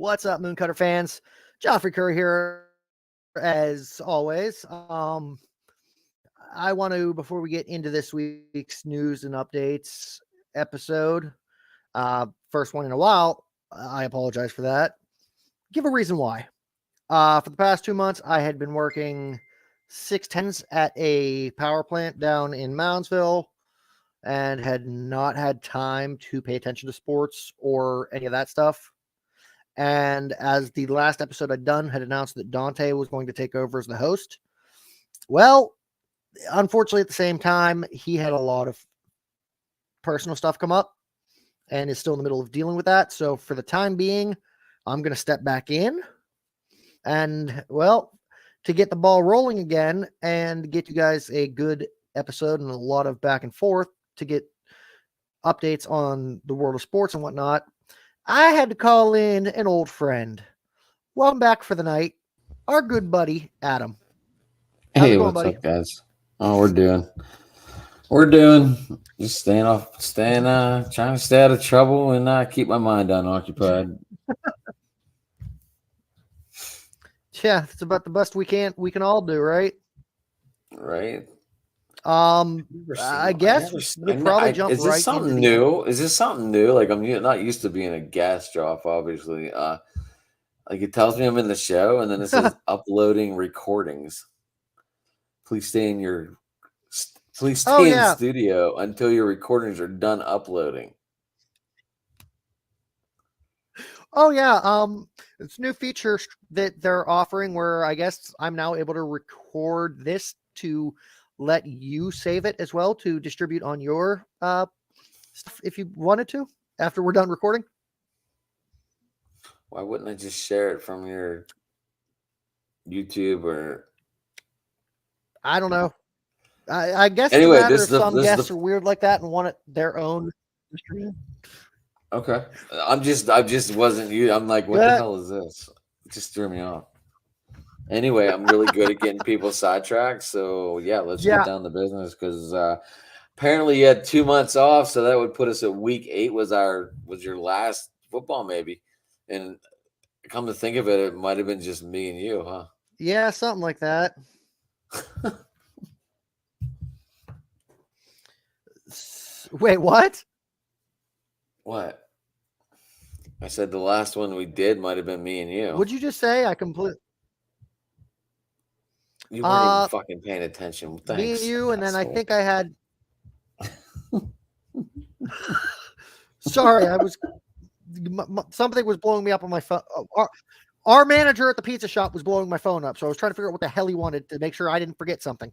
What's up, MoonCutter fans? Geoffrey Curry here, as always. I want to, before we get into this week's news and updates episode, first one in a while, I apologize for that. Give a reason why. For the past 2 months, I had been working 610s at a power plant down in Moundsville and had not had time to pay attention to sports or any of that stuff. And as the last episode I'd done had announced that Dante was going to take over as the host, well, unfortunately, at the same time, he had a lot of personal stuff come up and is still in the middle of dealing with that. So for the time being, I'm going to step back in and, well, to get the ball rolling again and get you guys a good episode and a lot of back and forth to get updates on the world of sports and whatnot, I had to call in an old friend. Welcome back for the night, our good buddy, Adam. How's it going, what's buddy? Up, guys? Oh, we're doing just trying to stay out of trouble and keep my mind unoccupied. Yeah, it's about the best we can all do, right? Right. I guess we'll probably jump right. Is this something new? Is this something new? Like, I'm not used to being a guest, Geoff, obviously. Like, it tells me I'm in the show, and then it says uploading recordings. Please stay in the studio until your recordings are done uploading. Oh yeah, it's a new feature that they're offering where I guess I'm now able to record this to let you save it as well to distribute on your stuff if you wanted to after we're done recording. Why wouldn't I just share it from your YouTube or? I don't know. I guess anyway, it's a matter if some guests are weird like that and want it their own stream. Okay, I just wasn't you. I'm like, what the hell is this? It just threw me off. Anyway, I'm really good at getting people sidetracked. So yeah, let's get down to business because apparently you had 2 months off, so that would put us at week 8 was your last football maybe. And come to think of it, it might have been just me and you, huh? Yeah, something like that. Wait, what? What? I said the last one we did might have been me and you. What'd you just say? You weren't even fucking paying attention. Thanks, me and you, and then I think I had. Sorry, I was. Something was blowing me up on my phone. Our manager at the pizza shop was blowing my phone up, so I was trying to figure out what the hell he wanted to make sure I didn't forget something.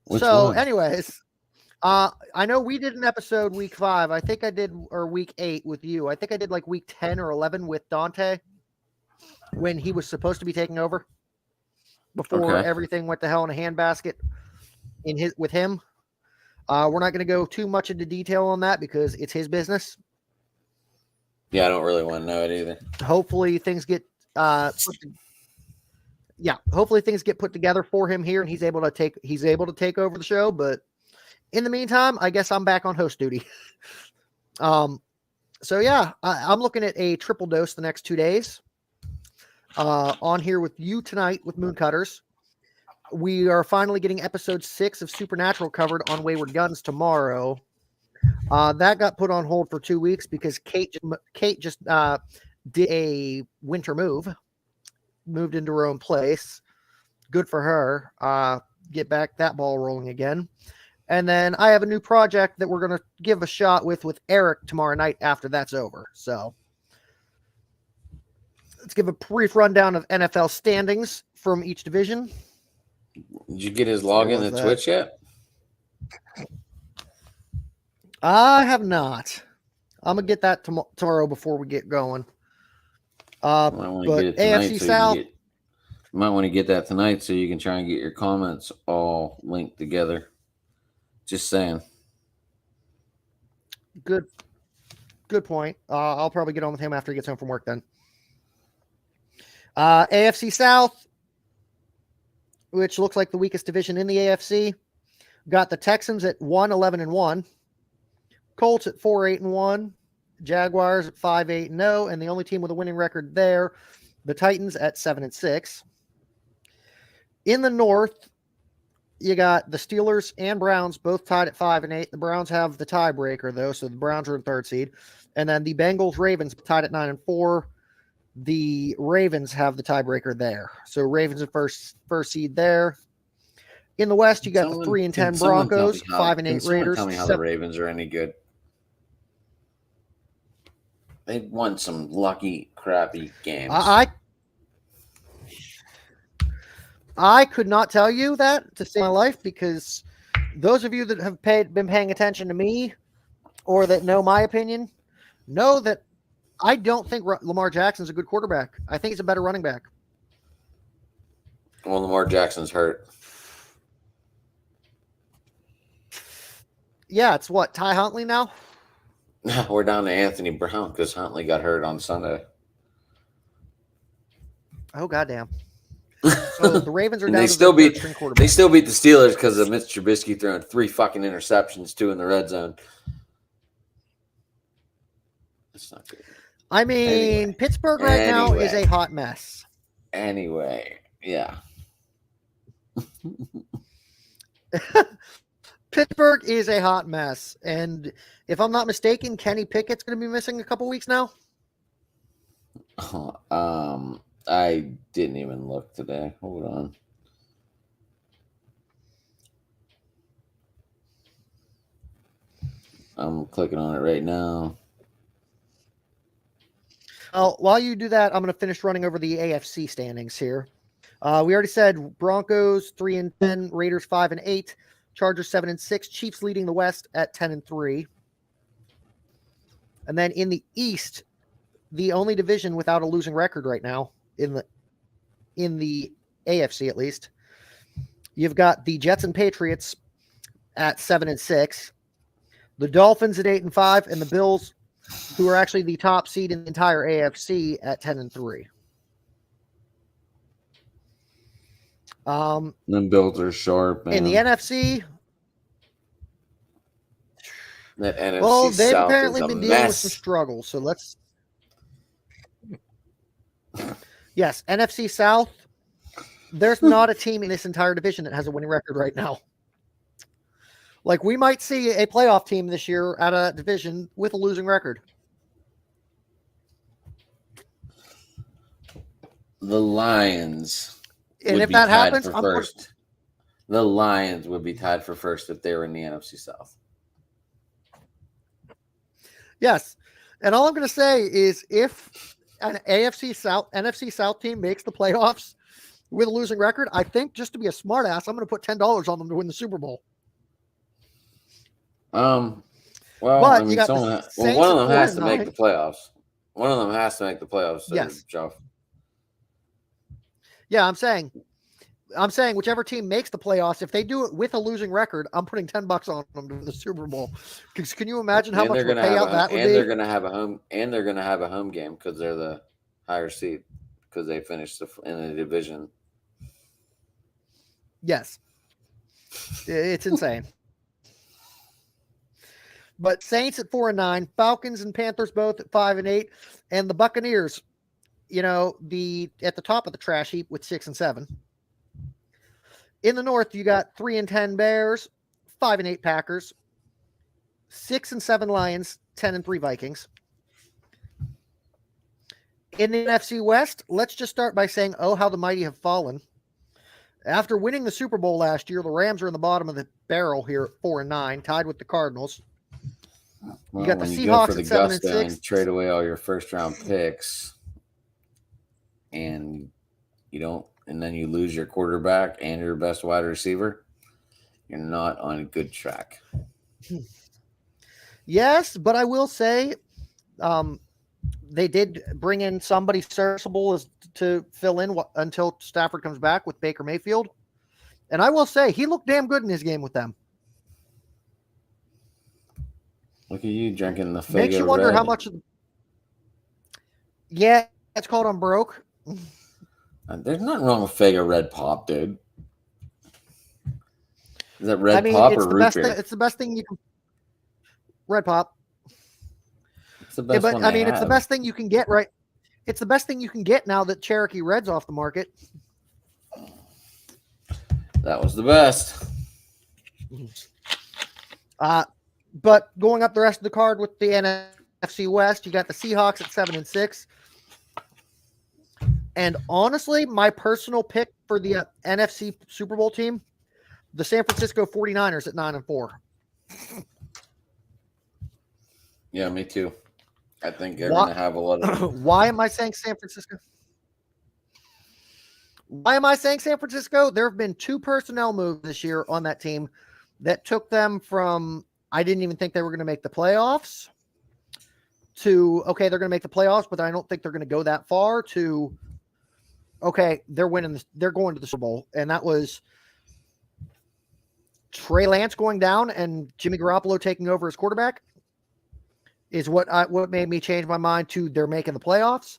Anyways, I know we did an episode week 5. I think I did, or week 8 with you. I think I did like week 10 or 11 with Dante when he was supposed to be taking over before everything went to hell in a handbasket with him. We're not going to go too much into detail on that because it's his business. Yeah, I don't really want to know it either. Hopefully things get hopefully things get put together for him here and he's able to take over the show, but in the meantime, I guess I'm back on host duty. So yeah, I'm looking at a triple dose the next 2 days. On here with you tonight with MoonCutters. We are finally getting episode 6 of Supernatural covered on Wayward Guns tomorrow. That got put on hold for 2 weeks because Kate just did a winter moved into her own place. Good for her. Get back that ball rolling again. And then I have a new project that we're going to give a shot with Eric tomorrow night after that's over. So let's give a brief rundown of NFL standings from each division. Did you get his login to Twitch yet? I have not. I'm going to get that tomorrow before we get going. But AFC South. You might want to get that tonight so you can try and get your comments all linked together. Just saying. Good point. I'll probably get on with him after he gets home from work then. AFC South, which looks like the weakest division in the AFC. Got the Texans at 1-11-1. Colts at 4-8-1. Jaguars at 5-8-0, and the only team with a winning record there, the Titans at 7-6. In the North, you got the Steelers and Browns both tied at 5-8. The Browns have the tiebreaker though, so the Browns are in third seed, and then the Bengals Ravens tied at 9-4. The Ravens have the tiebreaker there, so Ravens are first seed there. In the West, you got the 3-10 Broncos, 5-8 Raiders. Tell me how the Ravens are any good. They've won some lucky, crappy games. I could not tell you that to save my life, because those of you that have been paying attention to me or that know my opinion know that I don't think Lamar Jackson's a good quarterback. I think he's a better running back. Well, Lamar Jackson's hurt. Yeah, it's what, Ty Huntley now? We're down to Anthony Brown because Huntley got hurt on Sunday. Oh, goddamn. So the Ravens are down they to still beat the Steelers because of Mitch Trubisky throwing 3 fucking interceptions, 2 in the red zone. That's not good. I mean, Pittsburgh right now is a hot mess. Anyway, yeah. Pittsburgh is a hot mess. And if I'm not mistaken, Kenny Pickett's going to be missing a couple weeks now. I didn't even look today. Hold on. I'm clicking on it right now. While you do that, I'm going to finish running over the AFC standings here. We already said Broncos 3-10, Raiders 5-8, Chargers 7-6, Chiefs leading the West at 10-3. And then in the East, the only division without a losing record right now in the AFC at least, you've got the Jets and Patriots at 7-6, the Dolphins at 8-5, and the Bills, who are actually the top seed in the entire AFC, at 10-3. Them Bills are sharp, man. In the NFC, that NFC well, they've South apparently is a been dealing with mess. some struggles. So let's, yes, NFC South. There's not a team in this entire division that has a winning record right now. Like, we might see a playoff team this year at a division with a losing record. The Lions. And if that happens, the Lions would be tied for first if they were in the NFC South. Yes. And all I'm going to say is if an NFC South team makes the playoffs with a losing record, I think, just to be a smartass, I'm going to put $10 on them to win the Super Bowl. Well, but I mean, you got one of them has to make the playoffs. One of them has to make the playoffs. Yes, Geoff. Yeah, I'm saying whichever team makes the playoffs, if they do it with a losing record, I'm putting $10 on them to win the Super Bowl. Because can you imagine how much of a payout that would be? And they're going to have a home. And they're going to have a home game because they're the higher seed because they finished in the division. Yes, it's insane. But Saints at 4-9, Falcons and Panthers both at 5-8, and the Buccaneers, at the top of the trash heap with 6-7. In the North, you got 3-10 Bears, 5-8 Packers, 6-7 Lions, 10-3 Vikings. In the NFC West, let's just start by saying, oh, how the mighty have fallen. After winning the Super Bowl last year, the Rams are in the bottom of the barrel here at 4-9, tied with the Cardinals. Well, you got the Seahawks at 7-6. Trade away all your first-round picks, and then you lose your quarterback and your best wide receiver. You're not on a good track. Yes, but I will say, they did bring in somebody serviceable to fill in until Stafford comes back with Baker Mayfield, and I will say he looked damn good in his game with them. Look at you drinking the Fago Makes you wonder Red. how much. Yeah, it's called I'm broke. There's nothing wrong with Fago Red Pop, dude. Is that Red Pop or root beer? It's the best thing you can. Red Pop. the best but one I they mean, it's the have. best thing you can get, right? It's the best thing you can get now that Cherokee Red's off the market. That was the best. But going up the rest of the card with the NFC West, you got the Seahawks at 7-6. And honestly, my personal pick for the NFC Super Bowl team, the San Francisco 49ers at 9-4. Yeah, me too. I think they're going to have a lot of. Why am I saying San Francisco? Why am I saying San Francisco? There have been 2 personnel moves this year on that team that took them from, I didn't even think they were going to make the playoffs, to, okay, they're going to make the playoffs, but I don't think they're going to go that far, to, okay, they're going to the Super Bowl. And that was Trey Lance going down and Jimmy Garoppolo taking over as quarterback is what made me change my mind to they're making the playoffs.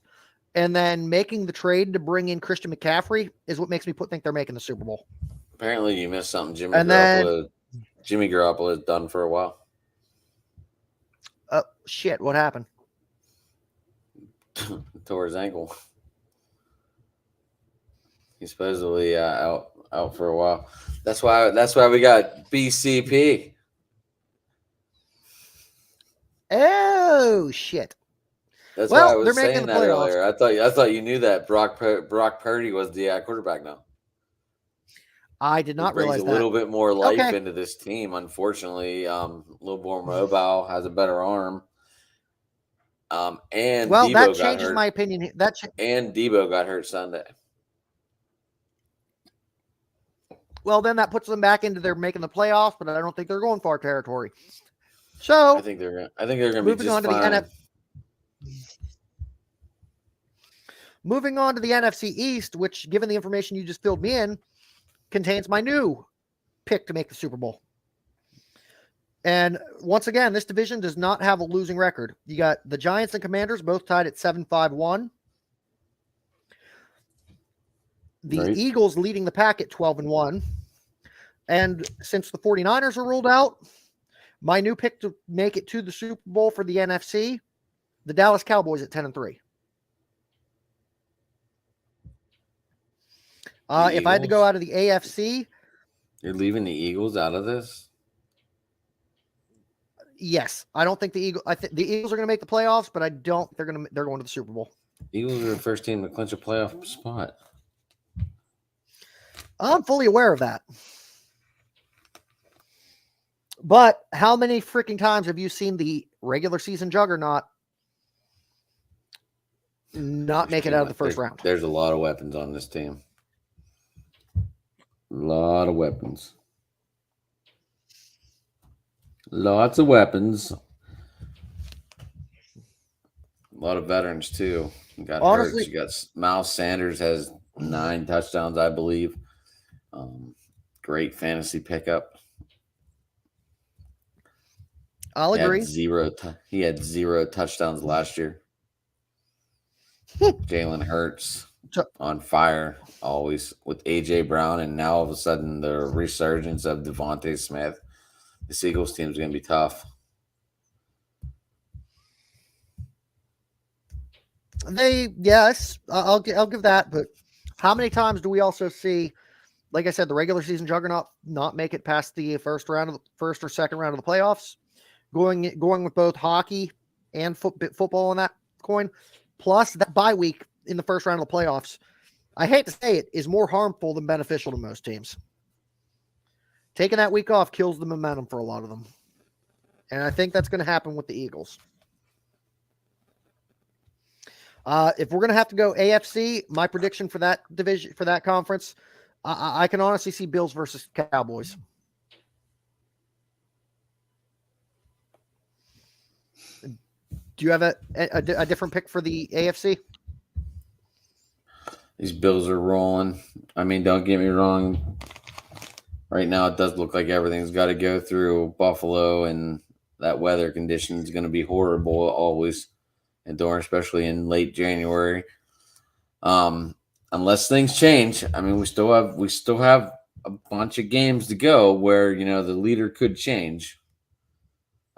And then making the trade to bring in Christian McCaffrey is what makes me think they're making the Super Bowl. Apparently, you missed something. Jimmy Garoppolo is done for a while. Shit, what happened? Tore his ankle. He's supposedly out for a while. That's why we got BCP. Oh shit! That's why I was saying that earlier. I thought you knew that Brock Purdy was the quarterback now. I did not realize that. Brings a little bit more life into this team. Unfortunately, a little more mobile, has a better arm. And well, Debo that changes my opinion. And Debo got hurt Sunday. Well, then that puts them back into their making the playoffs, but I don't think they're going far territory. So I think they're going to be just fine. Moving on to the NFC East, which, given the information you just filled me in, contains my new pick to make the Super Bowl. And once again, this division does not have a losing record. You got the Giants and Commanders both tied at 7-5-1. The Eagles leading the pack at 12-1. And since the 49ers are ruled out, my new pick to make it to the Super Bowl for the NFC, the Dallas Cowboys at 10-3. If I had to go out of the AFC, you're leaving the Eagles out of this? Yes, I don't think the Eagles. I think the Eagles are going to make the playoffs, but I don't. They're going to the Super Bowl. Eagles are the first team to clinch a playoff spot. I'm fully aware of that. But how many freaking times have you seen the regular season juggernaut not make it out of the first round? There's a lot of weapons on this team. A lot of weapons. Lots of weapons. A lot of veterans, too. You got Hurts. You got Miles Sanders has 9 touchdowns, I believe. Great fantasy pickup. I'll agree. He had 0 touchdowns last year. Jalen Hurts on fire always with A.J. Brown, and now all of a sudden the resurgence of Devontae Smith. The Eagles team is going to be tough. I'll give that. But how many times do we also see, like I said, the regular season juggernaut not make it past the first or second round of the playoffs? Going with both hockey and football on that coin, plus that bye week in the first round of the playoffs. I hate to say it, is more harmful than beneficial to most teams. Taking that week off kills the momentum for a lot of them. And I think that's going to happen with the Eagles. If we're going to have to go AFC, my prediction for that division, for that conference, I can honestly see Bills versus Cowboys. Do you have a different pick for the AFC? These Bills are rolling. I mean, don't get me wrong. Right now, it does look like everything's got to go through Buffalo, and that weather condition is going to be horrible always, especially in late January. Unless things change, I mean, we still have a bunch of games to go where the leader could change.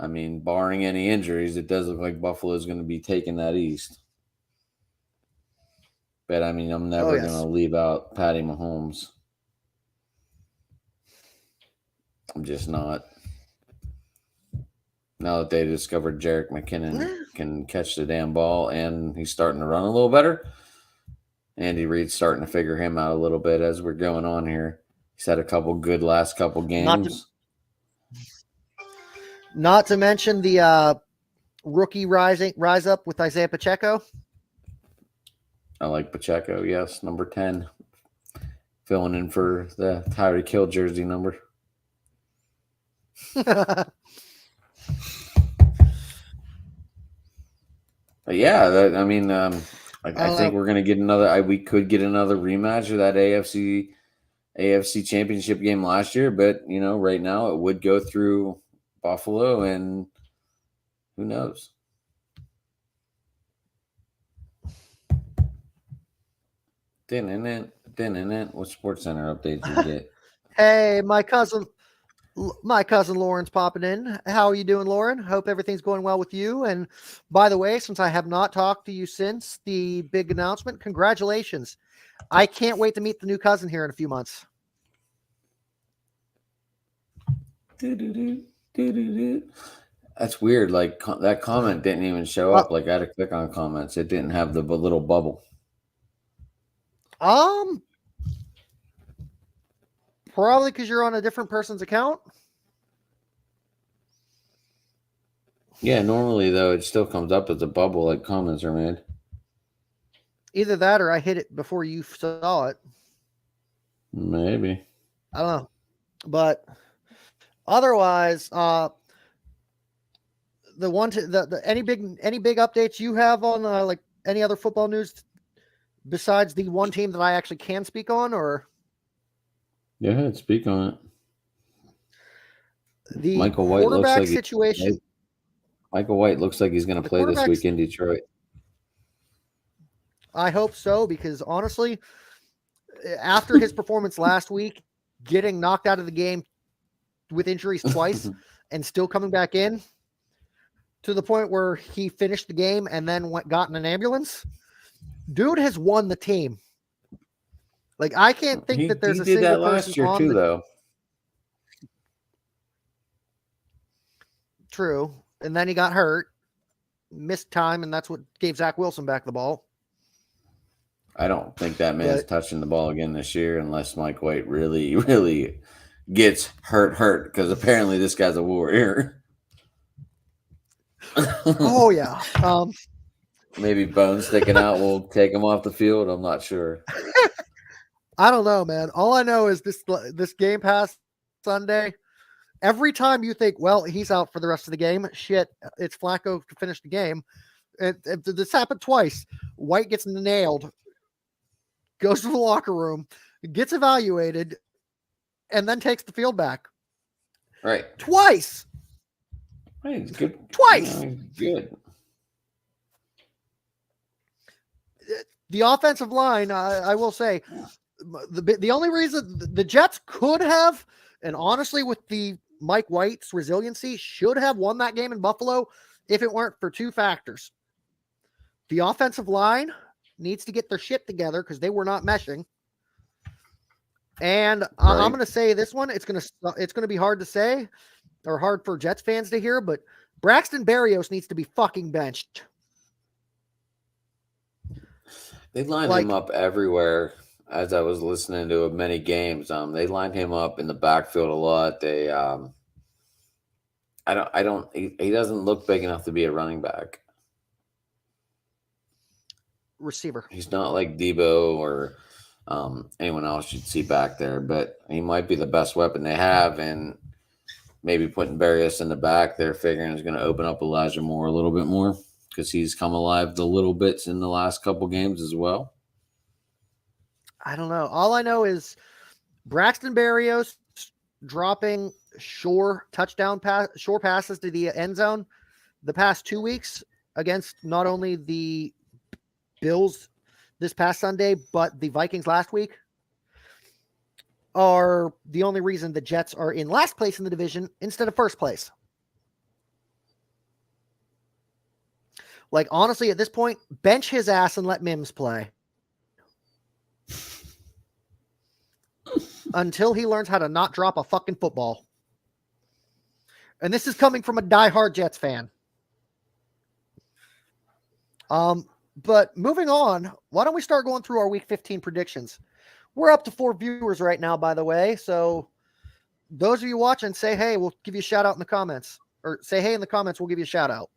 I mean, barring any injuries, it does look like Buffalo is going to be taking that East. But I mean, I'm never going to leave out Patty Mahomes. I'm just not. Now that they discovered Jerick McKinnon can catch the damn ball and he's starting to run a little better, Andy Reid's starting to figure him out a little bit as we're going on here. He's had a couple good last couple games. Not to mention the rookie rise up with Isaiah Pacheco. I like Pacheco, yes, number 10. Filling in for the Tyreek Hill jersey number. But yeah, I think we're gonna get another. We could get another rematch of that AFC Championship game last year, but right now it would go through Buffalo, and who knows? What Sports Center updates you get? Hey, my cousin Lauren's popping in. How are you doing, Lauren? Hope everything's going well with you. And by the way, since I have not talked to you since the big announcement, congratulations. I can't wait to meet the new cousin here in a few months. That's weird. Like that comment didn't even show up. Like I had to click on comments. It didn't have the little bubble. Probably because you're on a different person's account. Yeah, normally though it still comes up as a bubble, like comments are made. Either that or I hit it before you saw it. Maybe. I don't know. But otherwise, any big updates you have on like any other football news besides the one team that I actually can speak on, or? Yeah, speak on it. The Michael White quarterback situation. Michael White looks like he's going to play this week in Detroit. I hope so, because honestly, after his performance last week, getting knocked out of the game with injuries twice and still coming back in to the point where he finished the game and then got in an ambulance, dude has won the team. Like, I can't think that there's a single person last year too, though. True. And then he got hurt, missed time, and that's what gave Zach Wilson back the ball. I don't think that man's touching the ball again this year unless Mike White really, really gets hurt, because apparently this guy's a warrior. Oh, yeah. Maybe bone sticking out will take him off the field. I'm not sure. I don't know, man. All I know is this Game Pass Sunday, every time you think, well, he's out for the rest of the game, shit, it's Flacco to finish the game. This happened twice. White gets nailed, goes to the locker room, gets evaluated, and then takes the field back. Right. Twice. Right, it's good. Twice. Good. The offensive line, I will say, the only reason the Jets could have, and honestly, with the Mike White's resiliency, should have won that game in Buffalo if it weren't for two factors. The offensive line needs to get their shit together because they were not meshing. And I'm going to say this one, it's going to be hard to say or hard for Jets fans to hear, but Braxton Berrios needs to be fucking benched. They lined him up everywhere. As I was listening to many games, they lined him up in the backfield a lot. They, he doesn't look big enough to be a running back. Receiver. He's not like Debo or anyone else you'd see back there, but he might be the best weapon they have. And maybe putting Berrios in the back, they're figuring is going to open up Elijah Moore a little bit more because he's come alive the little bits in the last couple games as well. I don't know. All I know is Braxton Berrios dropping shore passes to the end zone the past 2 weeks against not only the Bills this past Sunday, but the Vikings last week are the only reason the Jets are in last place in the division instead of first place. Like, honestly, at this point, bench his ass and let Mims play. Until he learns how to not drop a fucking football. And this is coming from a diehard Jets fan. But moving on, why don't we start going through our Week 15 predictions? We're up to 4 viewers right now, by the way. So those of you watching, say hey, we'll give you a shout out in the comments. Or say hey in the comments, we'll give you a shout out.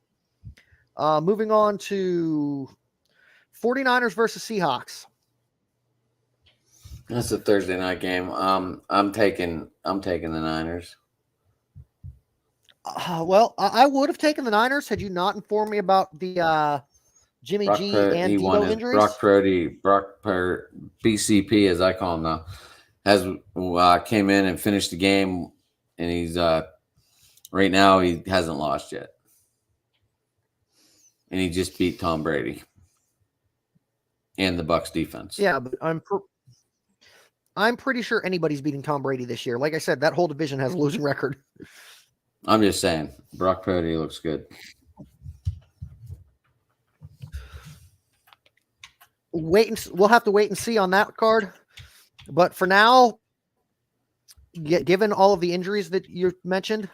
Moving on to 49ers versus Seahawks. That's a Thursday night game. I'm taking the Niners. Well, I would have taken the Niners had you not informed me about the Jimmy G and Debo injuries. Brock Purdy, BCP as I call him now, has came in and finished the game, and he's right now he hasn't lost yet, and he just beat Tom Brady and the Bucs defense. Yeah, but I'm pretty sure anybody's beating Tom Brady this year. Like I said, that whole division has a losing record. I'm just saying, Brock Purdy looks good. We'll have to wait and see on that card. But for now, given all of the injuries that you mentioned,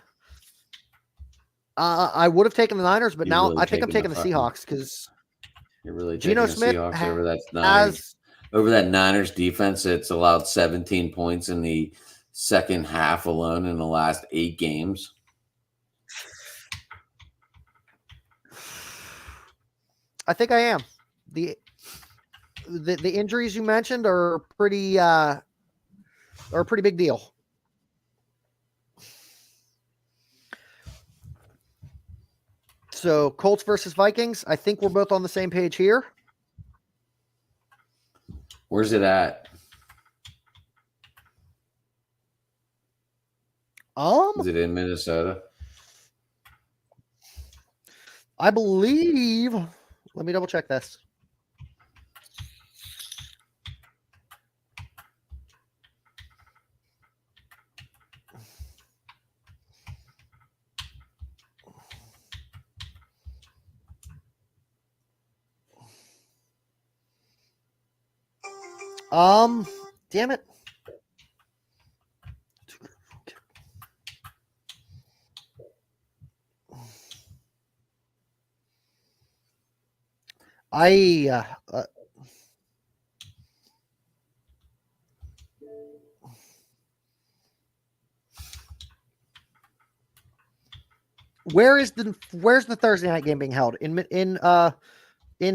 I would have taken the Niners, but now I think I'm taking the Seahawks because you're really Geno taking Smith the Seahawks over that Niners. Over that Niners defense, it's allowed 17 points in the second half alone in the last 8 games. I think I am. The injuries you mentioned are a pretty big deal. So Colts versus Vikings. I think we're both on the same page here. Where's it at? Is it in Minnesota? I believe. Let me double check this. Damn it. Where's the Thursday night game being held? In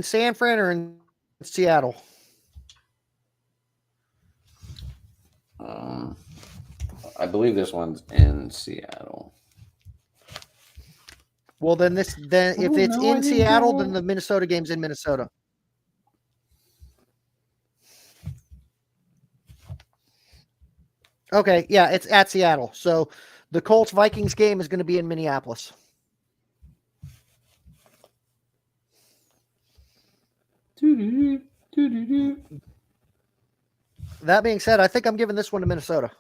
San Fran or in Seattle? I believe this one's in Seattle. Well, then if it's in Seattle, then the Minnesota game's in Minnesota. Okay, yeah, it's at Seattle. So the Colts Vikings game is going to be in Minneapolis. That being said, I think I'm giving this one to Minnesota.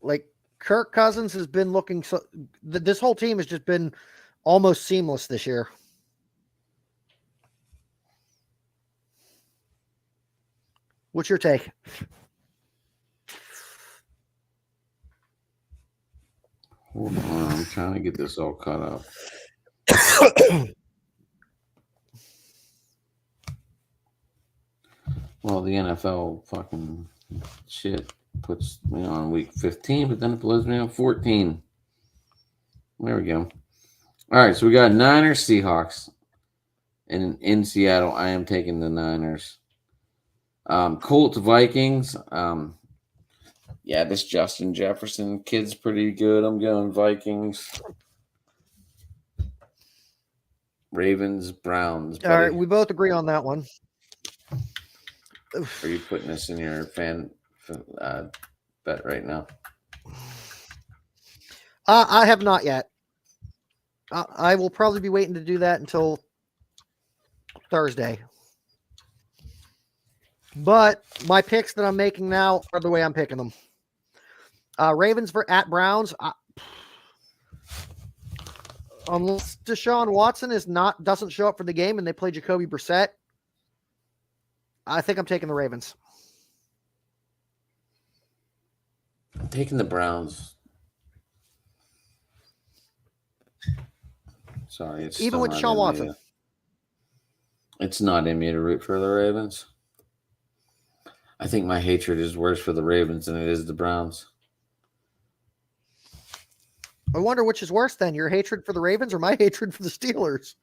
Like, Kirk Cousins has been looking so. This whole team has just been almost seamless this year. What's your take? Hold on, I'm trying to get this all cut up. Well, the NFL fucking shit puts me on week 15, but then it blows me on 14. There we go. All right, so we got Niners, Seahawks. And in Seattle, I am taking the Niners. Colts, Vikings. Yeah, this Justin Jefferson kid's pretty good. I'm going Vikings. Ravens, Browns. Buddy. All right, we both agree on that one. Are you putting this in your fan bet right now? I have not yet. I will probably be waiting to do that until Thursday. But my picks that I'm making now are the way I'm picking them. Ravens at Browns. Unless Deshaun Watson doesn't show up for the game and they play Jacoby Brissett, I think I'm taking the Ravens. I'm taking the Browns. Sorry, it's even with Deshaun Watson. It's not in me to root for the Ravens. I think my hatred is worse for the Ravens than it is the Browns. I wonder which is worse then, your hatred for the Ravens or my hatred for the Steelers?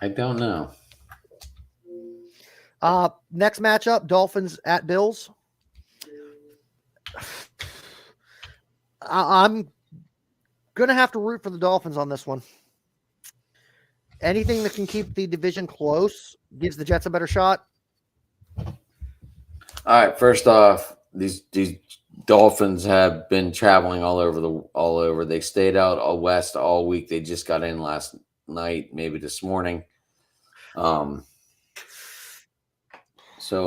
I don't know. Next matchup, Dolphins at Bills. I'm going to have to root for the Dolphins on this one. Anything that can keep the division close gives the Jets a better shot. All right, first off, these Dolphins have been traveling all over. They stayed out all west all week. They just got in last night, maybe this morning. So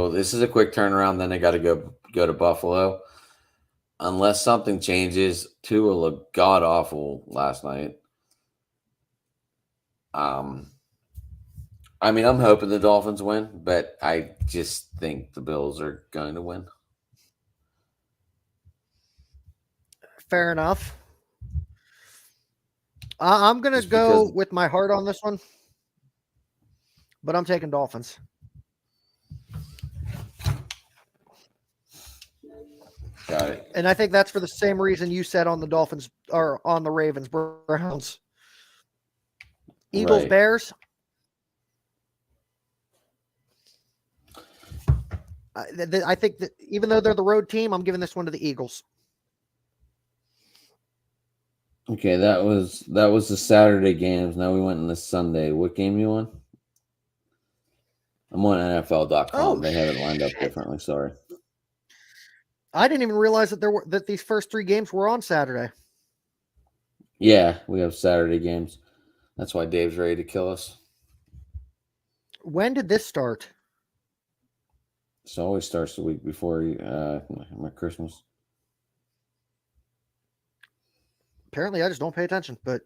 this is a quick turnaround. Then they got to go to Buffalo. Unless something changes, Tua looked god awful last night. I mean, I'm hoping the Dolphins win, but I just think the Bills are going to win. Fair enough. I'm going to go with my heart on this one, but I'm taking Dolphins. Got it. And I think that's for the same reason you said on the Dolphins or on the Ravens, Browns. Eagles, right. Bears. I think that even though they're the road team, I'm giving this one to the Eagles. Okay, that was the Saturday games. Now we went in the Sunday. What game you on? I'm on NFL.com. Oh, they have it lined up differently. Sorry. I didn't even realize that these first three games were on Saturday. Yeah, we have Saturday games. That's why Dave's ready to kill us. When did this start? It always starts the week before my Christmas. Apparently, I just don't pay attention. But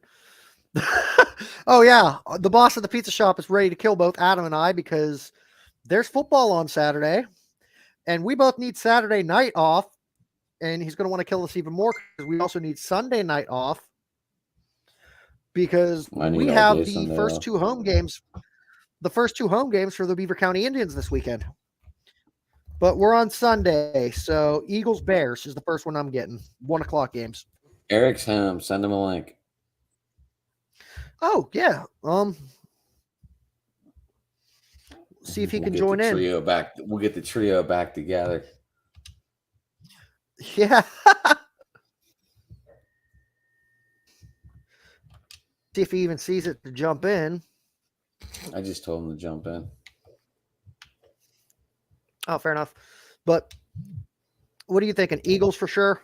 oh yeah, the boss of the pizza shop is ready to kill both Adam and I because there's football on Saturday, and we both need Saturday night off. And he's going to want to kill us even more because we also need Sunday night off because we have the first two home games. The first two home games for the Beaver County Indians this weekend. But we're on Sunday, so Eagles Bears is the first one I'm getting. 1 o'clock games. Eric's home. Send him a link. Oh yeah. See if he can join in. We'll get the trio back together. Yeah. See if he even sees it to jump in. I just told him to jump in. Oh, fair enough. But what are you thinking? Eagles for sure?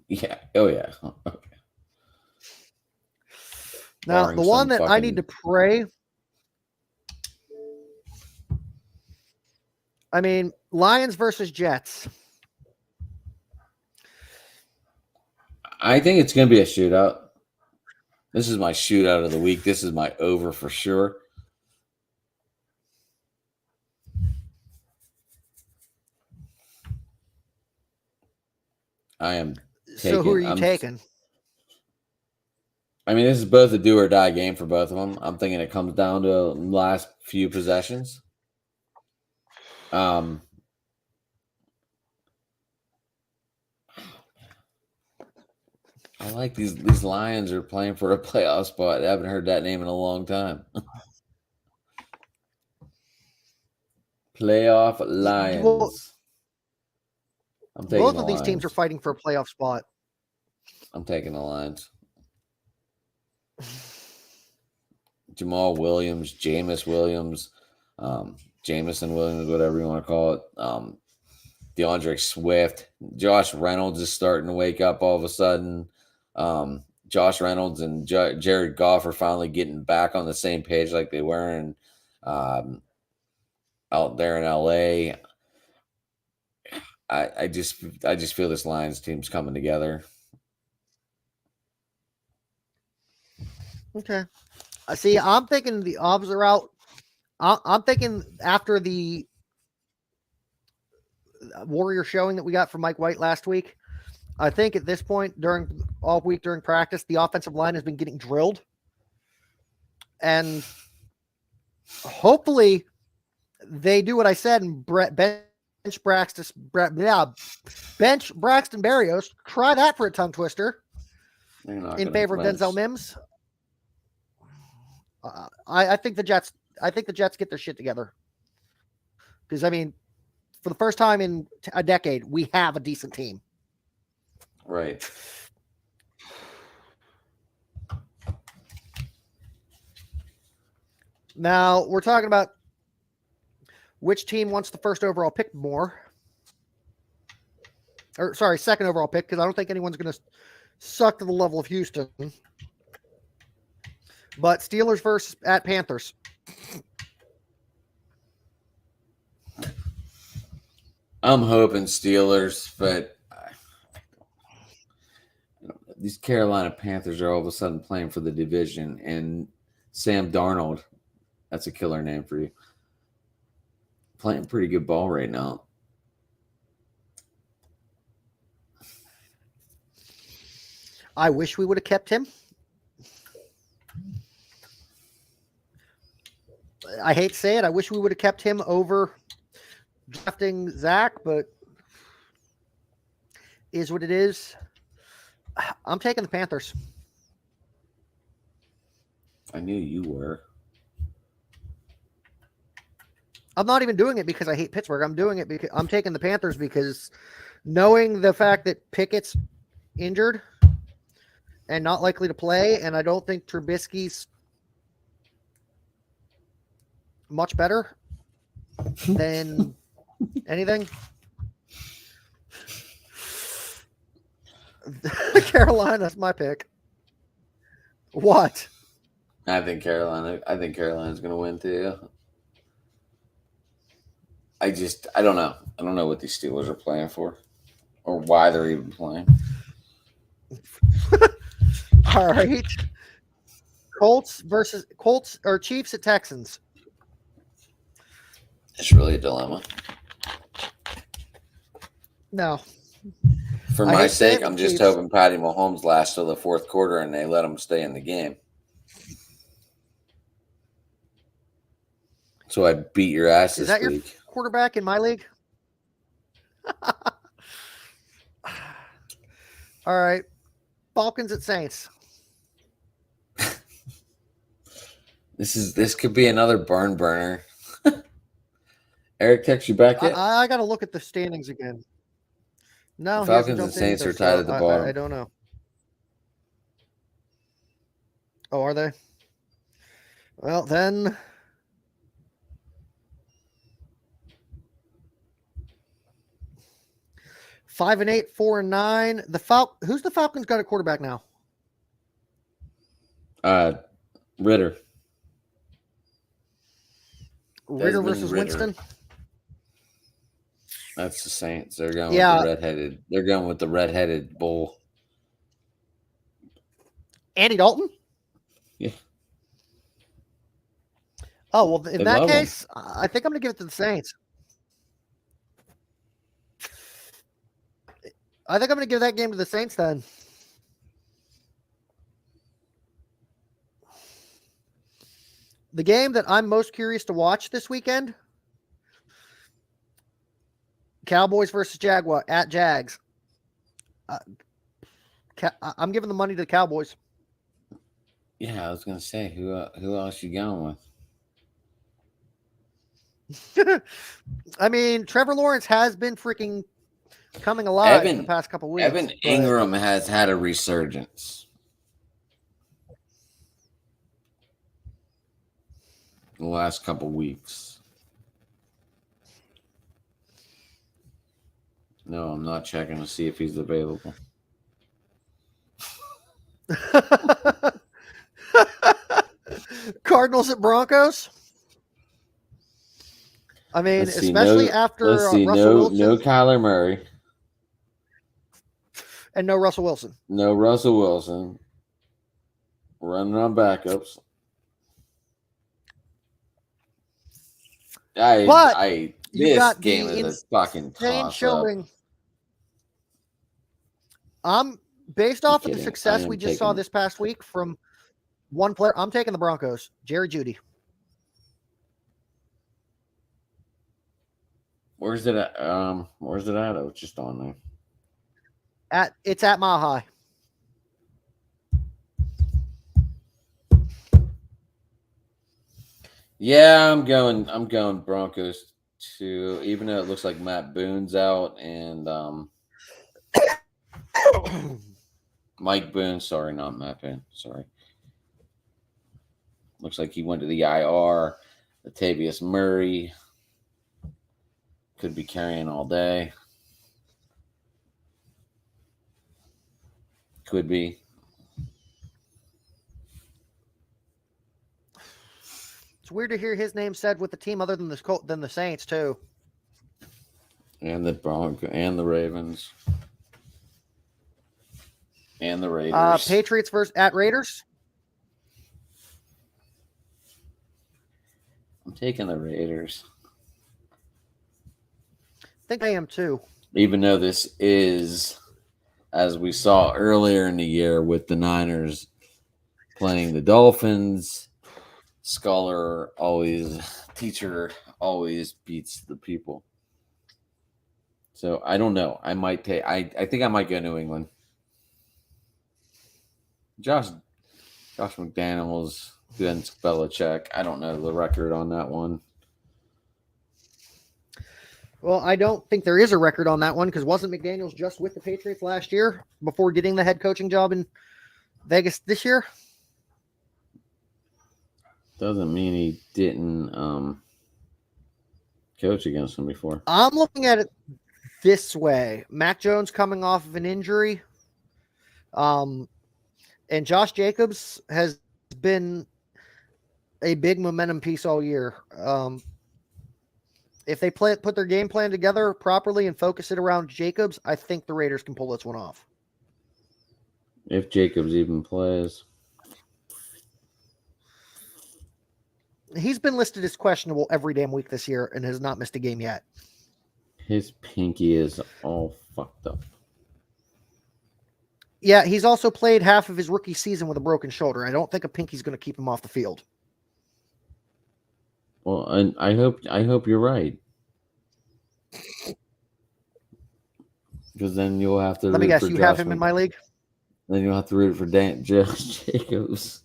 Yeah. Oh, yeah. Okay. Now, barring the one that I need to pray. I mean, Lions versus Jets. I think it's going to be a shootout. This is my shootout of the week. This is my over for sure. I am taking. So who are you taking? I mean, this is both a do or die game for both of them. I'm thinking it comes down to the last few possessions. I like these Lions are playing for a playoff spot. I haven't heard that name in a long time. Playoff Lions. Well, I'm taking both of these teams are fighting for a playoff spot. I'm taking the Lions. Jamal Williams, Jameson Williams, whatever you want to call it. DeAndre Swift, Josh Reynolds is starting to wake up all of a sudden. Josh Reynolds and Jared Goff are finally getting back on the same page like they were out there in LA. I just feel this Lions team's coming together. Okay. See, I'm thinking the Obs are out. I'm thinking after the Warrior showing that we got from Mike White last week, I think at this point during all week during practice, the offensive line has been getting drilled. And hopefully they do what I said and bench Braxton Berrios. Try that for a tongue twister in favor of Denzel Mims. I think the Jets get their shit together. Because, I mean, for the first time in a decade, we have a decent team. Right. Now, we're talking about which team wants the first overall pick more. Or, sorry, second overall pick, because I don't think anyone's going to suck to the level of Houston. But Steelers versus at Panthers. I'm hoping Steelers, but these Carolina Panthers are all of a sudden playing for the division, and Sam Darnold, that's a killer name for you, playing pretty good ball right now. I wish we would have kept him. I hate to say it. I wish we would have kept him over drafting Zach, but is what it is. I'm taking the Panthers. I knew you were. I'm not even doing it because I hate Pittsburgh. I'm doing it because I'm taking the Panthers because knowing the fact that Pickett's injured and not likely to play, and I don't think Trubisky's much better than anything. Carolina's my pick. What? I think Carolina's going to win too. I don't know. I don't know what these Steelers are playing for or why they're even playing. All right. Colts or Chiefs at Texans. It's really a dilemma. No. For my sake, I'm just hoping Patty Mahomes lasts till the fourth quarter and they let him stay in the game. So I beat your ass this week. Is that your quarterback in my league? All right. Falcons at Saints. This could be another barn burner. Eric, text you back yet? I got to look at the standings again. No, the Falcons and Saints are tied at the bottom. I don't know. Oh, are they? Well, then 5-8, 4-9. Who's the Falcons got a quarterback now? Ritter. Ritter versus Winston. That's the Saints. They're going with the redheaded. They're going with the redheaded bull. Andy Dalton? Yeah. Oh, well, in that case, I think I'm going to give it to the Saints. I think I'm going to give that game to the Saints then. The game that I'm most curious to watch this weekend, Cowboys versus Jags. I'm giving the money to the Cowboys. Yeah, I was going to say, who else you going with? I mean, Trevor Lawrence has been freaking coming alive in the past couple weeks. Evan Ingram has had a resurgence. The last couple weeks. No, I'm not checking to see if he's available. Cardinals at Broncos. I mean, especially after Russell Wilson. No Kyler Murray. And no Russell Wilson. No Russell Wilson. Running on backups. This game is a fucking toss-up. Based off of the success we just saw this past week from one player, I'm taking the Broncos. Jerry Jeudy. Where's it at? Where's it at? I was just on there. It's at Mile High. Yeah, I'm going Broncos too, even though it looks like Matt Boone's out and Mike Boone, sorry, not Matt Boone, sorry. Looks like he went to the IR. Latavius Murray could be carrying all day. Could be. It's weird to hear his name said with the team other than the Saints too. And the Broncos and the Ravens. And the Raiders. Patriots at Raiders. I'm taking the Raiders. I think I am too. Even though this is, as we saw earlier in the year with the Niners playing the Dolphins, teacher always beats the people. So I don't know. I think I might go New England. Josh McDaniels against Belichick. I don't know the record on that one. Well, I don't think there is a record on that one because wasn't McDaniels just with the Patriots last year before getting the head coaching job in Vegas this year? Doesn't mean he didn't coach against him before. I'm looking at it this way. Mac Jones coming off of an injury. And Josh Jacobs has been a big momentum piece all year. If they put their game plan together properly and focus it around Jacobs, I think the Raiders can pull this one off. If Jacobs even plays. He's been listed as questionable every damn week this year and has not missed a game yet. His pinky is all fucked up. Yeah, he's also played half of his rookie season with a broken shoulder. I don't think a pinky's going to keep him off the field. Well, and I hope you're right. Because then you'll have to. Let me guess, you have him in my league? Then you'll have to root for Josh Jacobs.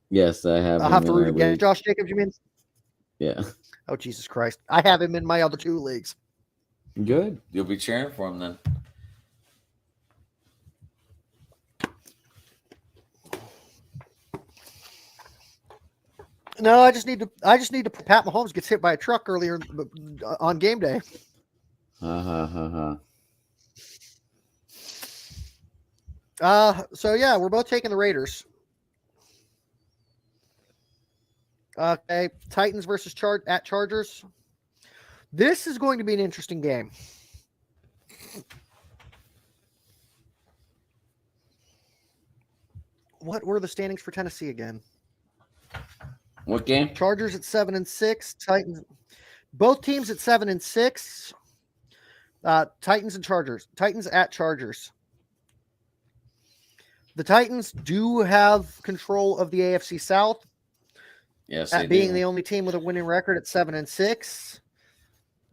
Yes, I have. I'll have to root against Josh Jacobs, you mean? Yeah. Oh, Jesus Christ. I have him in my other two leagues. Good. You'll be cheering for him then. No, I just need to Pat Mahomes gets hit by a truck earlier on game day. So yeah, we're both taking the Raiders. Okay, Titans versus Chargers. This is going to be an interesting game. What were the standings for Tennessee again? What game? Chargers at 7-6. Titans. Both teams at 7-6. Titans and Chargers. Titans at Chargers. The Titans do have control of the AFC South. Yes, at being the only team with a winning record at 7-6.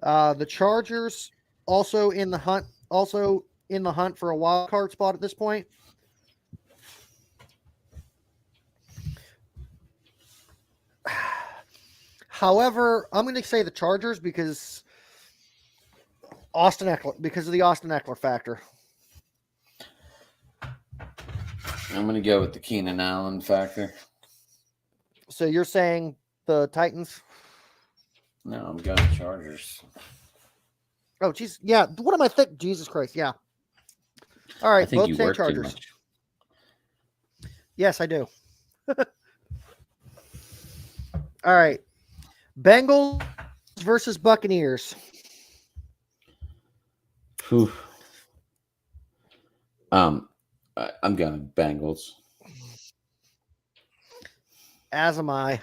The Chargers also in the hunt for a wild card spot at this point. However, I'm going to say the Chargers because of the Austin Eckler factor. I'm going to go with the Keenan Allen factor. So you're saying the Titans? No, I'm going Chargers. Oh, geez. Yeah. What am I thinking? Jesus Christ. Yeah. All right. Both say Chargers. Yes, I do. All right. Bengals versus Buccaneers. Whew. I'm going Bengals. As am I.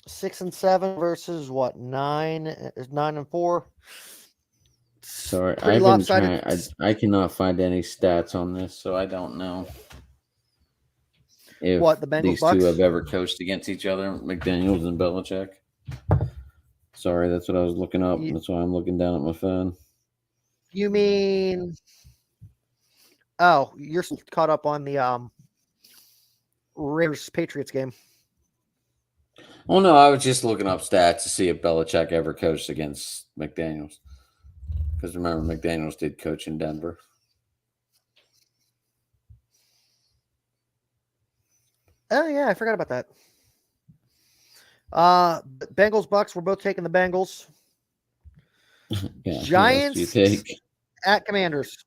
Six and 7 versus what? 9-4. Sorry, Pretty I've been lopsided. trying. I cannot find any stats on this, so I don't know if What, the Bengals these Bucks? two have ever coached against each other, McDaniels and Belichick. Sorry, that's what I was looking up. That's why I'm looking down at my phone. You mean? Oh, you're caught up on the Raiders Patriots game. Oh no, I was just looking up stats to see if Belichick ever coached against McDaniels. Because remember, McDaniels did coach in Denver. Oh yeah, I forgot about that. Bengals Bucks. We're both taking the Bengals. Yeah, Giants you take at Commanders.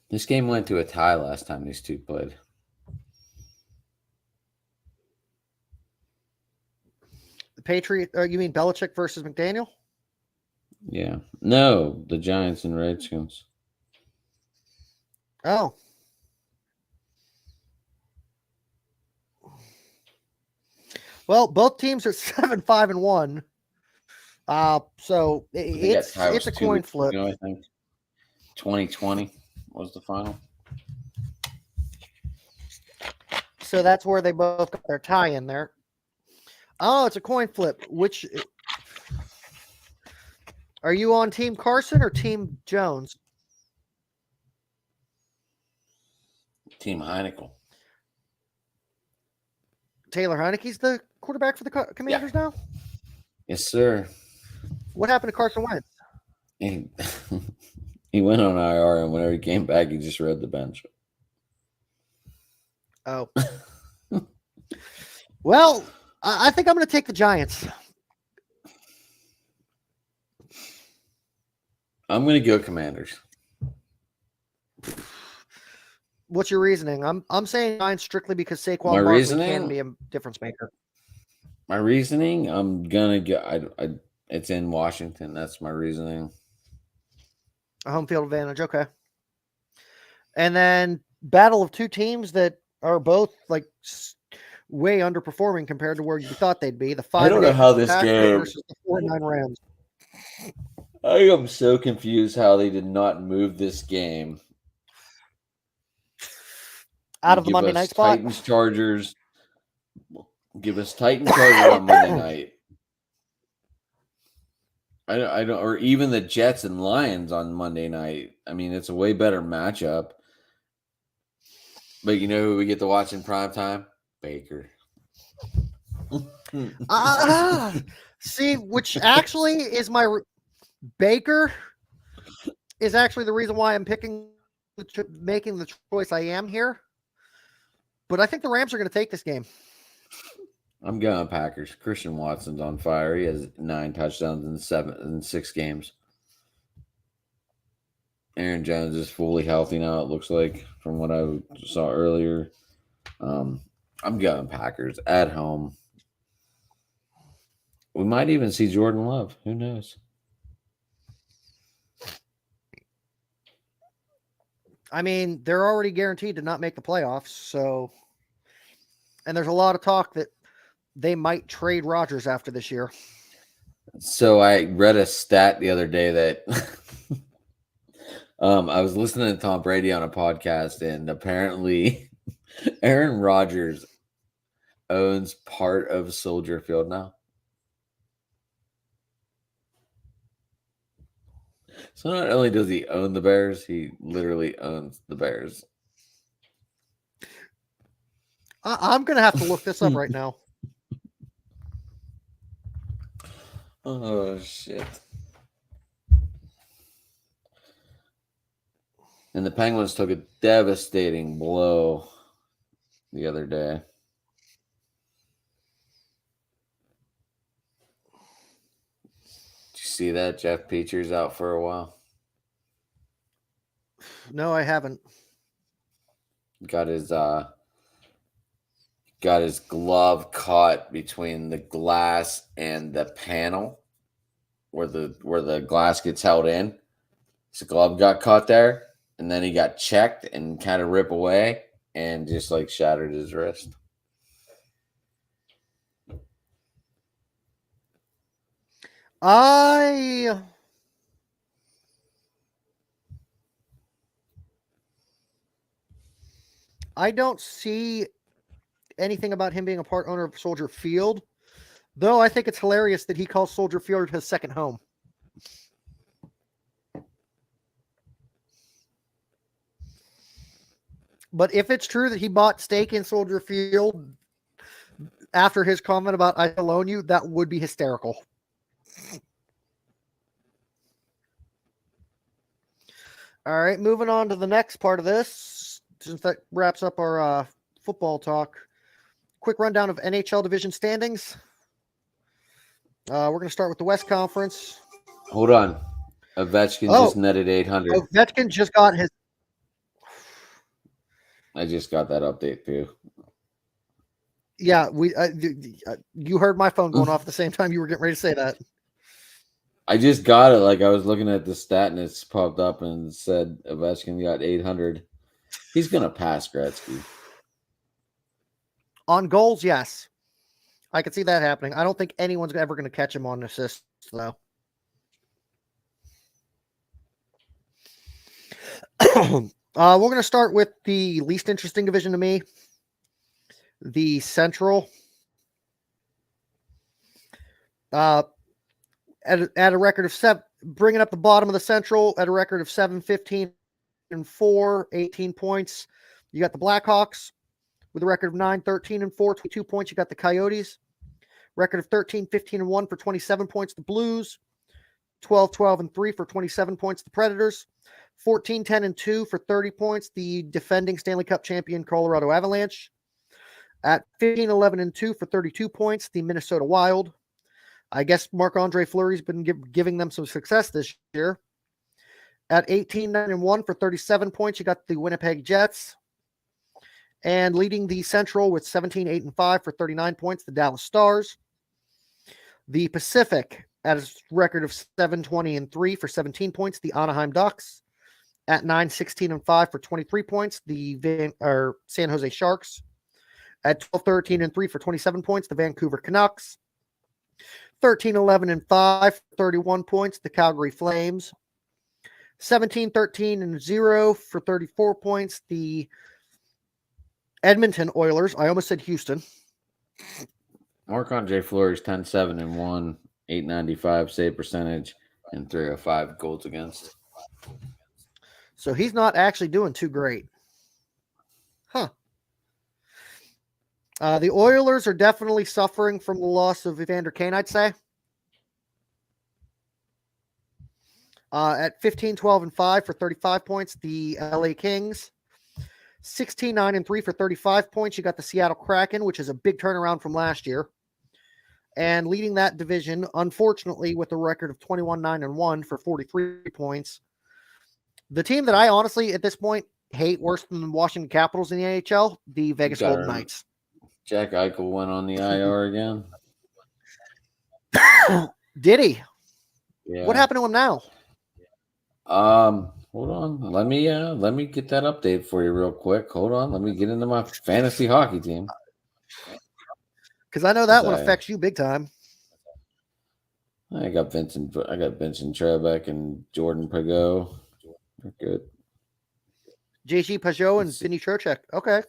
This game went to a tie last time these two played. The Patriot. You mean Belichick versus McDaniel? Yeah. No, the Giants and Redskins. Oh. Well, both teams are 7-5-1. So it's a coin flip. Ago, I think 2020 was the final. So that's where they both got their tie in there. Oh, it's a coin flip. Which are you on, Team Carson or Team Jones? Team Heineken. Taylor Heineke's the quarterback for the Commanders now? Yes, sir. What happened to Carson Wentz? He went on IR, and whenever he came back, he just rode the bench. Oh. Well, I think I'm going to take the Giants. I'm going to go Commanders. What's your reasoning? I'm saying Giants strictly because Saquon Barkley can be a difference maker. My reasoning, I'm gonna go. It's in Washington. That's my reasoning. A home field advantage, okay. And then battle of two teams that are both like way underperforming compared to where you thought they'd be. The 5 I don't know how this game versus the 4-9 Rams. I am so confused how they did not move this game out of the Monday night spot. Titans Chargers. Give us Titans Chargers on Monday night. I don't, or even the Jets and Lions on Monday night. I mean, it's a way better matchup. But you know who we get to watch in prime time? Baker. See, which actually is Baker is actually the reason why I'm making the choice I am here. But I think the Rams are going to take this game. I'm going Packers. Christian Watson's on fire. He has 9 touchdowns in 6 games. Aaron Jones is fully healthy now, it looks like, from what I saw earlier. I'm going Packers at home. We might even see Jordan Love. Who knows? I mean, they're already guaranteed to not make the playoffs. So, and there's a lot of talk that they might trade Rodgers after this year. So I read a stat the other day that I was listening to Tom Brady on a podcast, and apparently Aaron Rodgers owns part of Soldier Field now. So not only does he own the Bears, he literally owns the Bears. I'm going to have to look this up right now. Oh, shit. And the Penguins took a devastating blow the other day. Did you see that? Jeff Petry's out for a while. No, I haven't. Got his glove caught between the glass and the panel where the glass gets held in. His glove got caught there, and then he got checked and kind of rip away and just like shattered his wrist. I don't see anything about him being a part owner of Soldier Field, though I think it's hilarious that he calls Soldier Field his second home. But if it's true that he bought stake in Soldier Field after his comment about I loan you, that would be hysterical. All right, moving on to the next part of this, since that wraps up our football talk. Quick rundown of NHL division standings. We're going to start with the West Conference. Hold on. Ovechkin just netted 800. Ovechkin just got his. I just got that update too. Yeah, you heard my phone going off at the same time you were getting ready to say that. I just got it. Like I was looking at the stat and it's popped up and said Ovechkin got 800. He's gonna pass Gretzky. On goals, yes. I could see that happening. I don't think anyone's ever going to catch him on assists, though. We're going to start with the least interesting division to me, the Central. At a record of 7, bringing up the bottom of the Central at a record of 7-15-4, 18 points. You got the Blackhawks with a record of 9-13-4, 22 points. You got the Coyotes, record of 13-15-1 for 27 points. The Blues, 12-12-3 for 27 points. The Predators, 14-10-2 for 30 points. The defending Stanley Cup champion Colorado Avalanche, at 15-11-2 for 32 points. The Minnesota Wild. I guess Marc-Andre Fleury's been giving them some success this year. At 18-9-1 for 37 points, you got the Winnipeg Jets. And leading the Central with 17-8-5 for 39 points, the Dallas Stars. The Pacific at a record of 7-20-3 for 17 points, the Anaheim Ducks. At 9-16-5 for 23 points, the San Jose Sharks. At 12-13-3 for 27 points, the Vancouver Canucks. 13-11-5 for 31 points, the Calgary Flames. 17-13-0 for 34 points, the Edmonton Oilers. I almost said Houston. Marc-Andre Fleury's 10-7-1, 895 save percentage, and 305 goals against. So he's not actually doing too great. Huh. The Oilers are definitely suffering from the loss of Evander Kane, I'd say. At 15-12-5 for 35 points, the LA Kings. 16-9-3 for 35 points. You got the Seattle Kraken, which is a big turnaround from last year. And leading that division, unfortunately, with a record of 21-9-1 for 43 points. The team that I honestly, at this point, hate worse than the Washington Capitals in the NHL, the Vegas Golden Knights. Jack Eichel went on the IR again. Did he? Yeah. What happened to him now? Hold on. Let me get that update for you real quick. Hold on. Let me get into my fantasy hockey team. Because I know that one affects you big time. I got Vincent Trebek and Jordan Pageau. They're good. JG Pageau and Vinny Trocheck. Okay.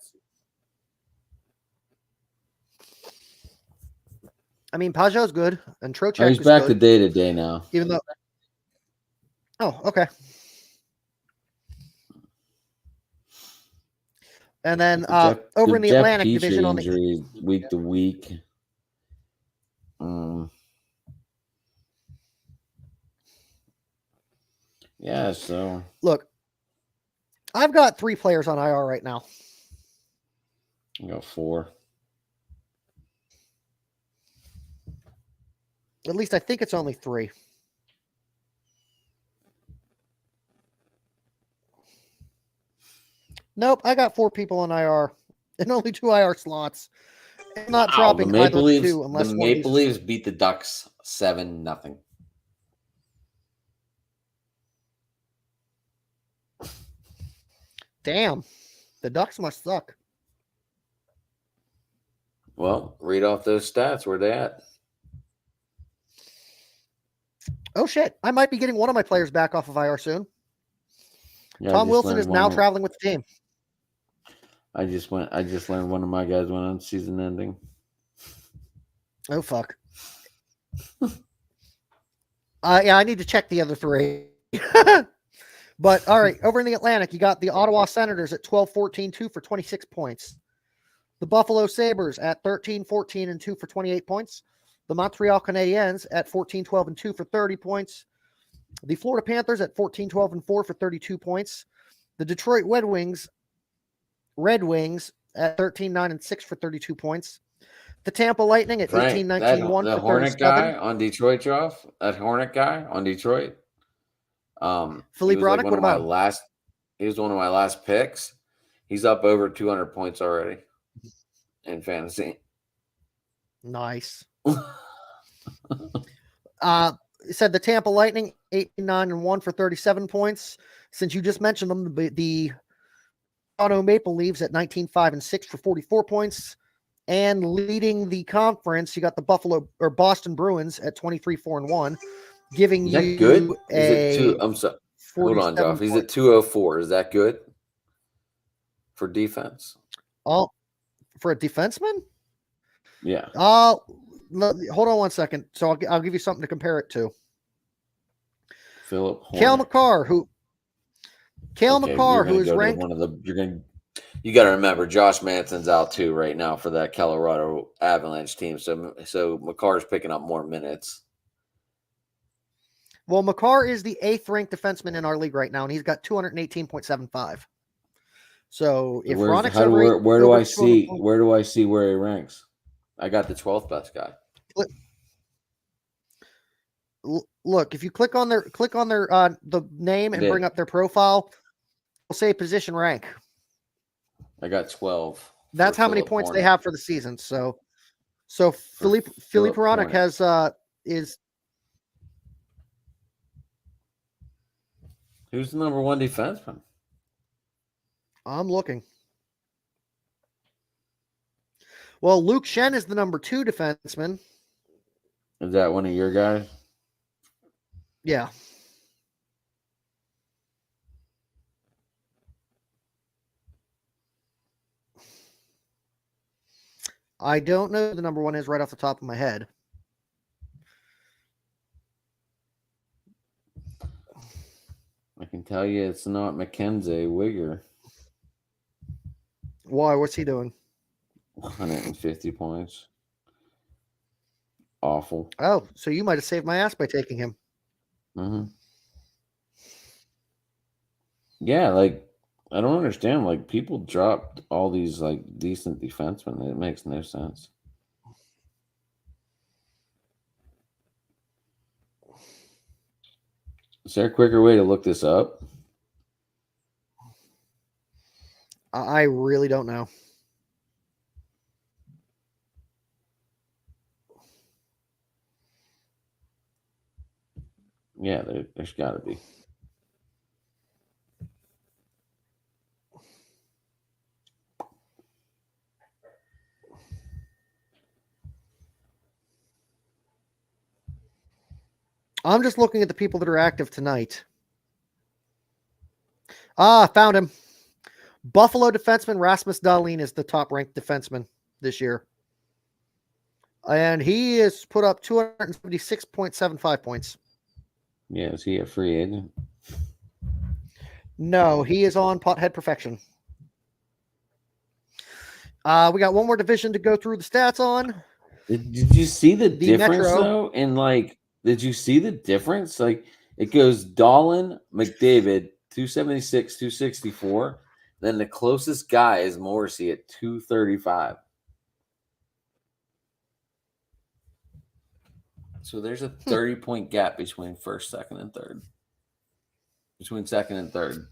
I mean, Pageau's good, and Trocheck he's back to day now. Even though... Oh, okay. And then over in the Atlantic Division on the week to week. Yeah, so look, I've got 3 players on IR right now. I got 4. At least I think it's only 3. Nope, I got 4 people on IR and only 2 IR slots. I'm not Wow, dropping either 2 unless the one of these... Maple Leafs beat the Ducks 7-0. Damn, the Ducks must suck. Well, read off those stats. Where they at? Oh shit, I might be getting one of my players back off of IR soon. Yeah, Tom Wilson is now traveling with the team. I just learned one of my guys went on season ending. Oh fuck. Yeah, I need to check the other 3. But all right, over in the Atlantic, you got the Ottawa Senators at 12-14, 2 for 26 points. The Buffalo Sabres at 13-14 and 2 for 28 points. The Montreal Canadiens at 14-12 and 2 for 30 points. The Florida Panthers at 14-12 and 4 for 32 points. The Detroit Red Wings at 13-9 and 6 for 32 points. The Tampa Lightning at 18-19 1 for 37. Hornet guy on Detroit, Geoff. That Hornet guy on Detroit. Philippe Bronick, what about him? He was one of my last picks. He's up over 200 points already in fantasy. Nice. Said the Tampa Lightning 18-9 and 1 for 37 points. Since you just mentioned them, the Toronto Maple Leafs at 19-5 and 6 for 44 points. And leading the conference, you got the Boston Bruins at 23-4 and 1, giving you good? I'm sorry. Hold on, Geoff. He's at 204. Is that good for defense? Oh, for a defenseman? Yeah. Hold on one second. So I'll give you something to compare it to. Philip Hornet. Cale Makar, who is ranked You got to remember, Josh Manson's out too right now for that Colorado Avalanche team. So Makar's picking up more minutes. Well, Makar is the 8th ranked defenseman in our league right now, and he's got 218.75. So if Ronick's where do I see where he ranks? I got the 12th best guy. Look, if you click on their the name and bring up their profile, it'll say position rank. I got 12. That's how many points they have for the season. So Philippe Ronick has is. Who's the number 1 defenseman? I'm looking. Well, Luke Shen is the number 2 defenseman. Is that one of your guys? Yeah. I don't know who the number 1 is right off the top of my head. I can tell you it's not Mackenzie Wigger. Why? What's he doing? 150 points. Awful. Oh, so you might have saved my ass by taking him. Mm-hmm. Yeah, like, I don't understand. Like, people dropped all these, like, decent defensemen. It makes no sense. Is there a quicker way to look this up? I really don't know. Yeah, there's got to be. I'm just looking at the people that are active tonight. Found him. Buffalo defenseman Rasmus Dahlin is the top-ranked defenseman this year. And he has put up 276.75 points. Yeah, is he a free agent? No, he is on pothead perfection. We got one more division to go through the stats on. Did you see the difference, though? Did you see the difference? Like, it goes Dahlin, McDavid, 276, 264. Then the closest guy is Morrissey at 235. So there's a 30-point gap between first, second, and third. Between second and third.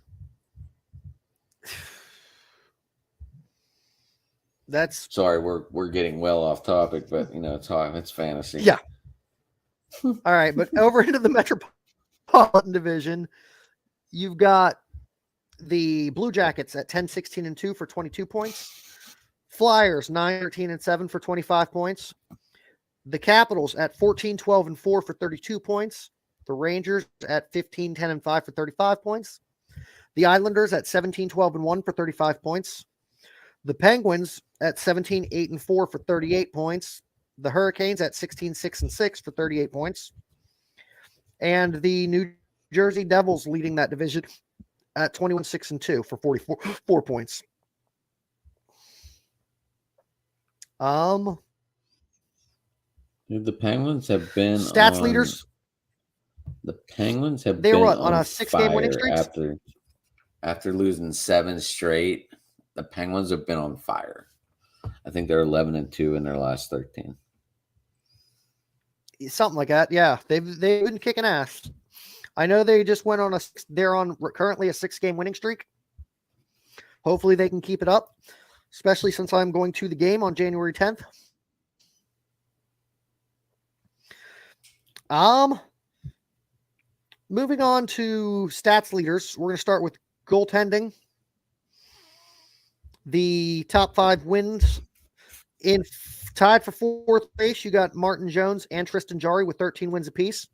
That's sorry, we're getting well off topic, but it's fantasy. yeah. All right, but over into the Metropolitan Division, you've got the Blue Jackets at 10-16-2 for 22 points. Flyers 9-13-7 for 25 points. The Capitals at 14-12-4 for 32 points. The Rangers at 15-10-5 for 35 points. The Islanders at 17-12-1 for 35 points. The Penguins at 17-8-4 for 38 points. The Hurricanes at 16-6-6 for 38 points. And the New Jersey Devils leading that division at 21-6-2 for 44 points. The Penguins have been stats leaders. The Penguins have they been were on a 6-game winning streak after losing 7 straight. The Penguins have been on fire. I think they're 11-2 in their last 13. Something like that. Yeah, they've been kicking ass. I know they just went on they're on currently a 6-game winning streak. Hopefully they can keep it up, especially since I'm going to the game on January 10th. Moving on to stats leaders, we're going to start with goaltending. The top 5 wins tied for 4th place. You got Martin Jones and Tristan Jarry with 13 wins apiece.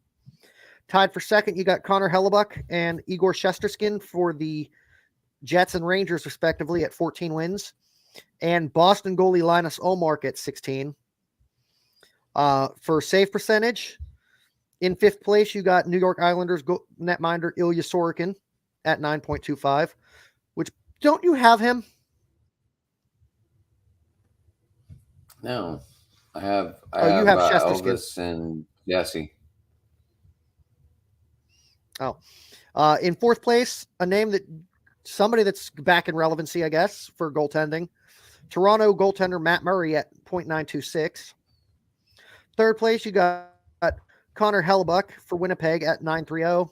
Tied for 2nd, you got Connor Hellebuck and Igor Shesterkin for the Jets and Rangers, respectively, at 14 wins. And Boston goalie Linus Ullmark at 16. For save percentage, in 5th place, you got New York Islanders netminder Ilya Sorokin at 9.25. Which, don't you have him? No, I have. You have Shesterkin. Elvis and Jesse. Oh, in 4th place, a name that somebody that's back in relevancy, I guess, for goaltending. Toronto goaltender Matt Murray at .926. 3rd place, you got Connor Hellebuck for Winnipeg at 930.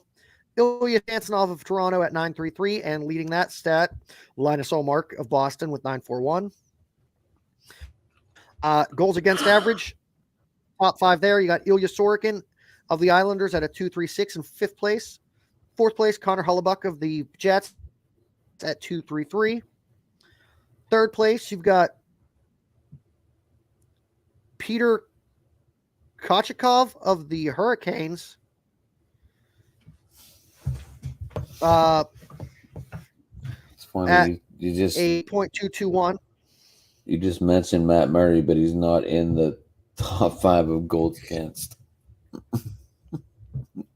Ilya Samsonov of Toronto at 933, and leading that stat, Linus Ullmark of Boston with 941. Goals against average, top 5 there. You got Ilya Sorokin of the Islanders at a 236 in 5th place. 4th place, Connor Hellebuck of the Jets at 233. 3rd place, you've got Peter Kochikov of the Hurricanes. It's funny. You just 8.221. You just mentioned Matt Murray, but he's not in the top 5 of goals against.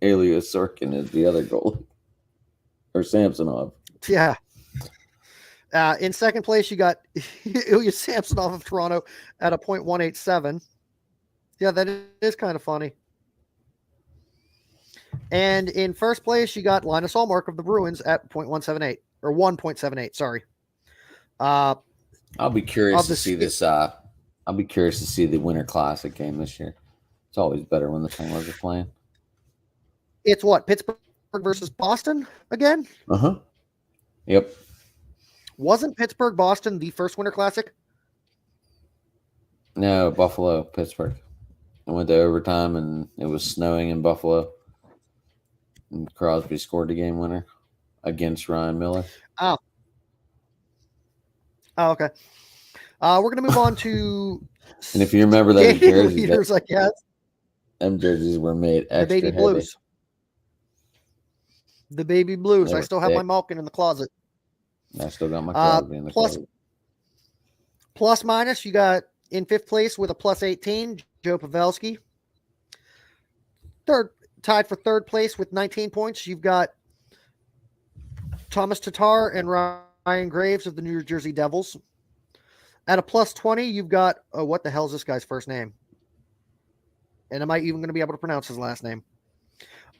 Ilya Sorokin is the other goalie. Or Samsonov. Yeah. In 2nd place, you got Ilya Samsonov of Toronto at a .187. Yeah, that is kind of funny. And in 1st place, you got Linus Ullmark of the Bruins at .178 or 1.78. Sorry. I'll be curious to see this. I'll be curious to see the Winter Classic game this year. It's always better when the Penguins are playing. It's what, Pittsburgh versus Boston again? Yep. Wasn't Pittsburgh Boston the first Winter Classic? No, Buffalo, Pittsburgh. I went to overtime and it was snowing in Buffalo. And Crosby scored the game winner against Ryan Miller. Oh, okay. We're going to move on to. And if you remember that jersey, leaders, I guess. Them jerseys were made extra the baby heavy. blues. The baby blues. I still have thick. my Malkin in the closet. I still got my Crosby in the closet. Plus minus, you got in 5th place with a +18, Joe Pavelski. Tied for 3rd place with 19 points, you've got Thomas Tatar and Ryan Graves of the New Jersey Devils. At a +20, you've got, what the hell is this guy's first name? And am I even going to be able to pronounce his last name?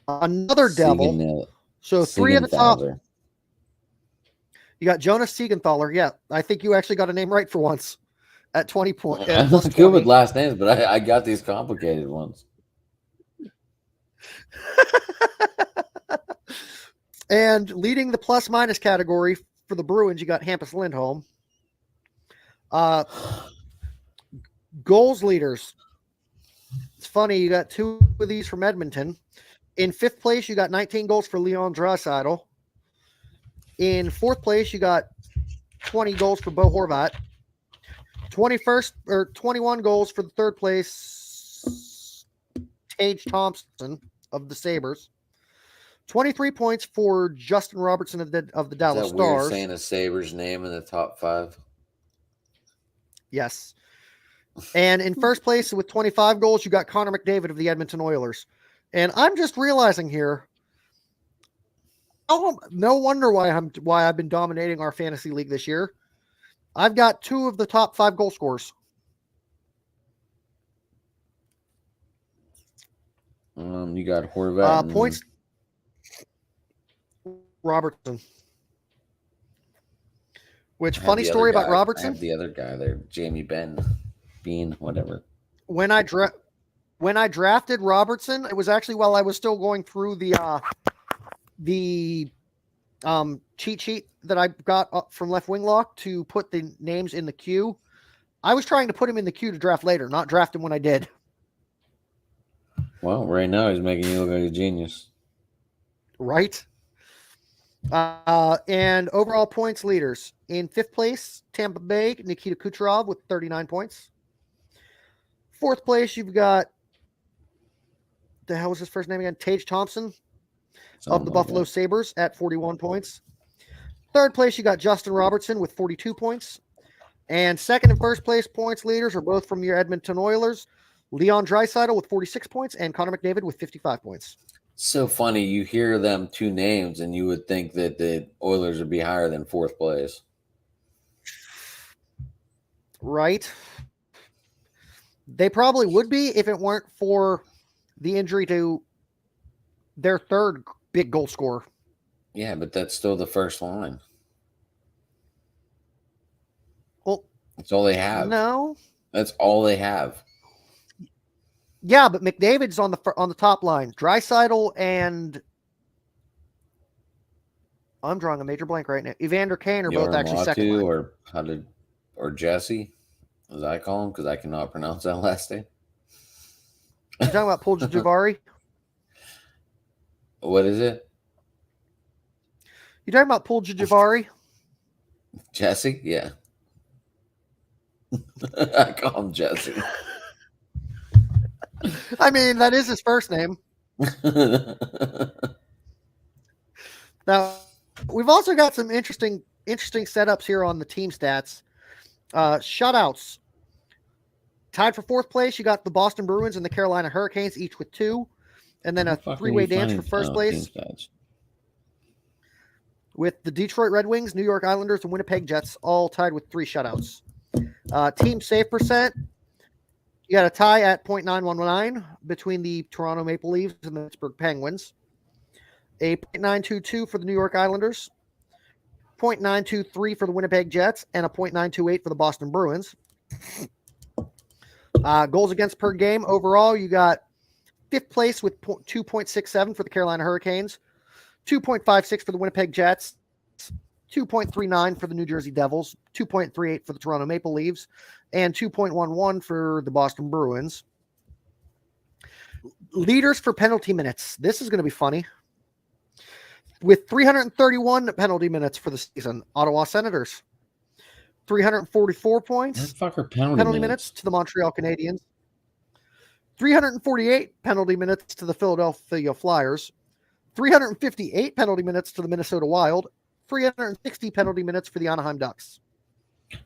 Another Devil. So 3 of the top. You got Jonas Siegenthaler. Yeah, I think you actually got a name right for once. At 20 points. I'm not good with last names, but I got these complicated ones. And leading the plus minus category for the Bruins, you got Hampus Lindholm. Goals leaders. It's funny, you got 2 of these from Edmonton. In 5th place, you got 19 goals for Leon Draisaitl. In 4th place, you got 20 goals for Bo Horvat. 21 goals for the 3rd place, Tage Thompson of the Sabres. 23 points for Justin Robertson of the Dallas Is that weird Stars. saying a Sabres name in the top 5? Yes. And in 1st place with 25 goals, you got Connor McDavid of the Edmonton Oilers. And I'm just realizing here, no wonder why I've been dominating our fantasy league this year. I've got 2 of the top 5 goal scorers. You got Horvat. Points. Robertson. Which, funny story about Robertson? I have the other guy there, Jamie Bean, whatever. When I drafted Robertson, it was actually while I was still going through the cheat sheet that I got up from Left Wing Lock to put the names in the queue. I was trying to put him in the queue to draft later, not draft him when I did. Well, right now he's making you look like a genius. Right? And overall points leaders. In 5th place, Tampa Bay, Nikita Kucherov with 39 points. 4th place, you've got, the hell was his first name again? Tage Thompson of the Buffalo Sabres at 41 points. 3rd place, you got Justin Robertson with 42 points. And 2nd and 1st place points leaders are both from your Edmonton Oilers. Leon Draisaitl with 46 points and Connor McDavid with 55 points. So funny. You hear them 2 names and you would think that the Oilers would be higher than 4th place. Right. They probably would be if it weren't for the injury to their 3rd big goal scorer. Yeah, but that's still the first line. Well, that's all they have. No. That's all they have. Yeah, but McDavid's on the top line. Draisaitl and I'm drawing a major blank right now. Evander Kane are both actually second line. Or Jesse, as I call him, because I cannot pronounce that last name. You talking about Puljujarvi? What is it? You talking about Puljujarvi? Jesse? Yeah. I call him Jesse. I mean, that is his first name. Now, we've also got some interesting setups here on the team stats. Shutouts. Tied for 4th place, you got the Boston Bruins and the Carolina Hurricanes, each with 2. And then a 3-way dance for 1st place with the Detroit Red Wings, New York Islanders, and Winnipeg Jets, all tied with 3 shutouts. Team save percent. You got a tie at .919 between the Toronto Maple Leafs and the Pittsburgh Penguins. A .922 for the New York Islanders. .923 for the Winnipeg Jets. And a .928 for the Boston Bruins. Goals against per game. Overall, you got 5th place with 2.67 for the Carolina Hurricanes. 2.56 for the Winnipeg Jets. 2.39 for the New Jersey Devils, 2.38 for the Toronto Maple Leafs, and 2.11 for the Boston Bruins. Leaders for penalty minutes. This is going to be funny. With 331 penalty minutes for the season, Ottawa Senators. 344 points. Penalty minutes to the Montreal Canadiens. 348 penalty minutes to the Philadelphia Flyers. 358 penalty minutes to the Minnesota Wild. 360 penalty minutes for the Anaheim Ducks.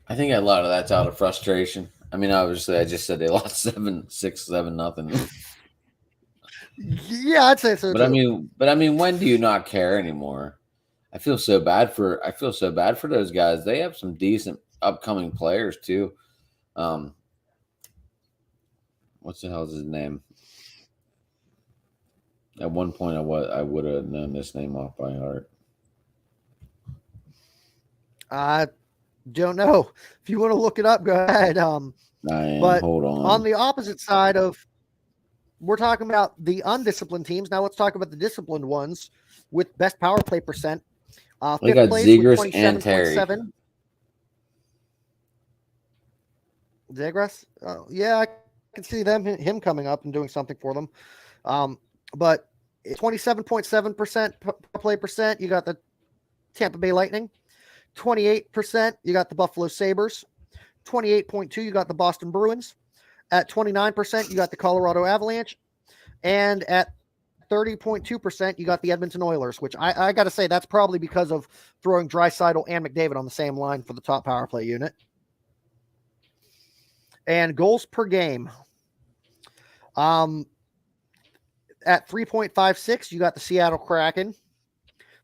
I think a lot of that's out of frustration. I mean, obviously, I just said they lost 7-6-7-0. Yeah, I'd say so. But I mean, when do you not care anymore? I feel so bad for those guys. They have some decent upcoming players too. What's the hell is his name? At one point, I would have known this name off by heart. I don't know. If you want to look it up, go ahead. But hold on. On the opposite side of, we're talking about the undisciplined teams. Now let's talk about the disciplined ones with best power play percent. We got Zegras and Terry. Zegras? Yeah, I can see him coming up and doing something for them. But 27.7% play percent, you got the Tampa Bay Lightning. 28%, you got the Buffalo Sabres. 28.2%, you got the Boston Bruins. At 29%, you got the Colorado Avalanche. And at 30.2%, you got the Edmonton Oilers, which I got to say, that's probably because of throwing Draisaitl and McDavid on the same line for the top power play unit. And goals per game. At 3.56, you got the Seattle Kraken.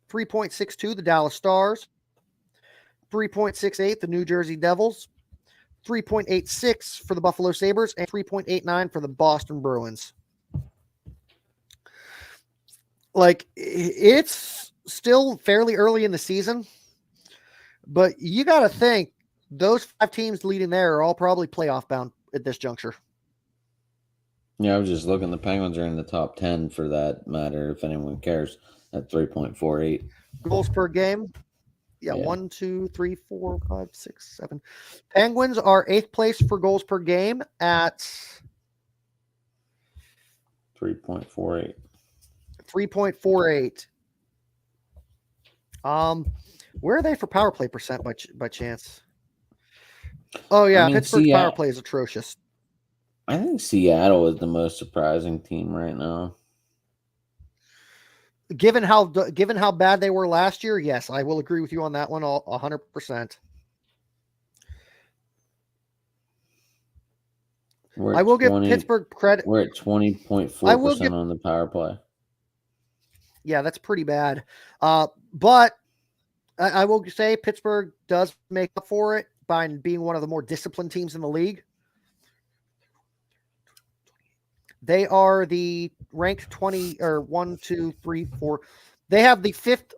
3.62, the Dallas Stars. 3.68, the New Jersey Devils. 3.86 for the Buffalo Sabres, and 3.89 for the Boston Bruins. Like, it's still fairly early in the season, but you got to think those 5 teams leading there are all probably playoff bound at this juncture. Yeah, I was just looking. The Penguins are in the top 10 for that matter, if anyone cares, at 3.48. Goals per game. Yeah, 1, 2, 3, 4, 5, 6, 7. Penguins are 8th place for goals per game at 3.48. 3.48. Where are they for power play percent by chance? Oh yeah, Pittsburgh's power play is atrocious. I think Seattle is the most surprising team right now. Given how bad they were last year, yes, I will agree with you on that one 100%. I will give Pittsburgh credit. We're at 20.4% on the power play. Yeah, that's pretty bad. But I will say Pittsburgh does make up for it by being one of the more disciplined teams in the league. They are the ranked 20 or 1, 2, 3, 4. They have the fifth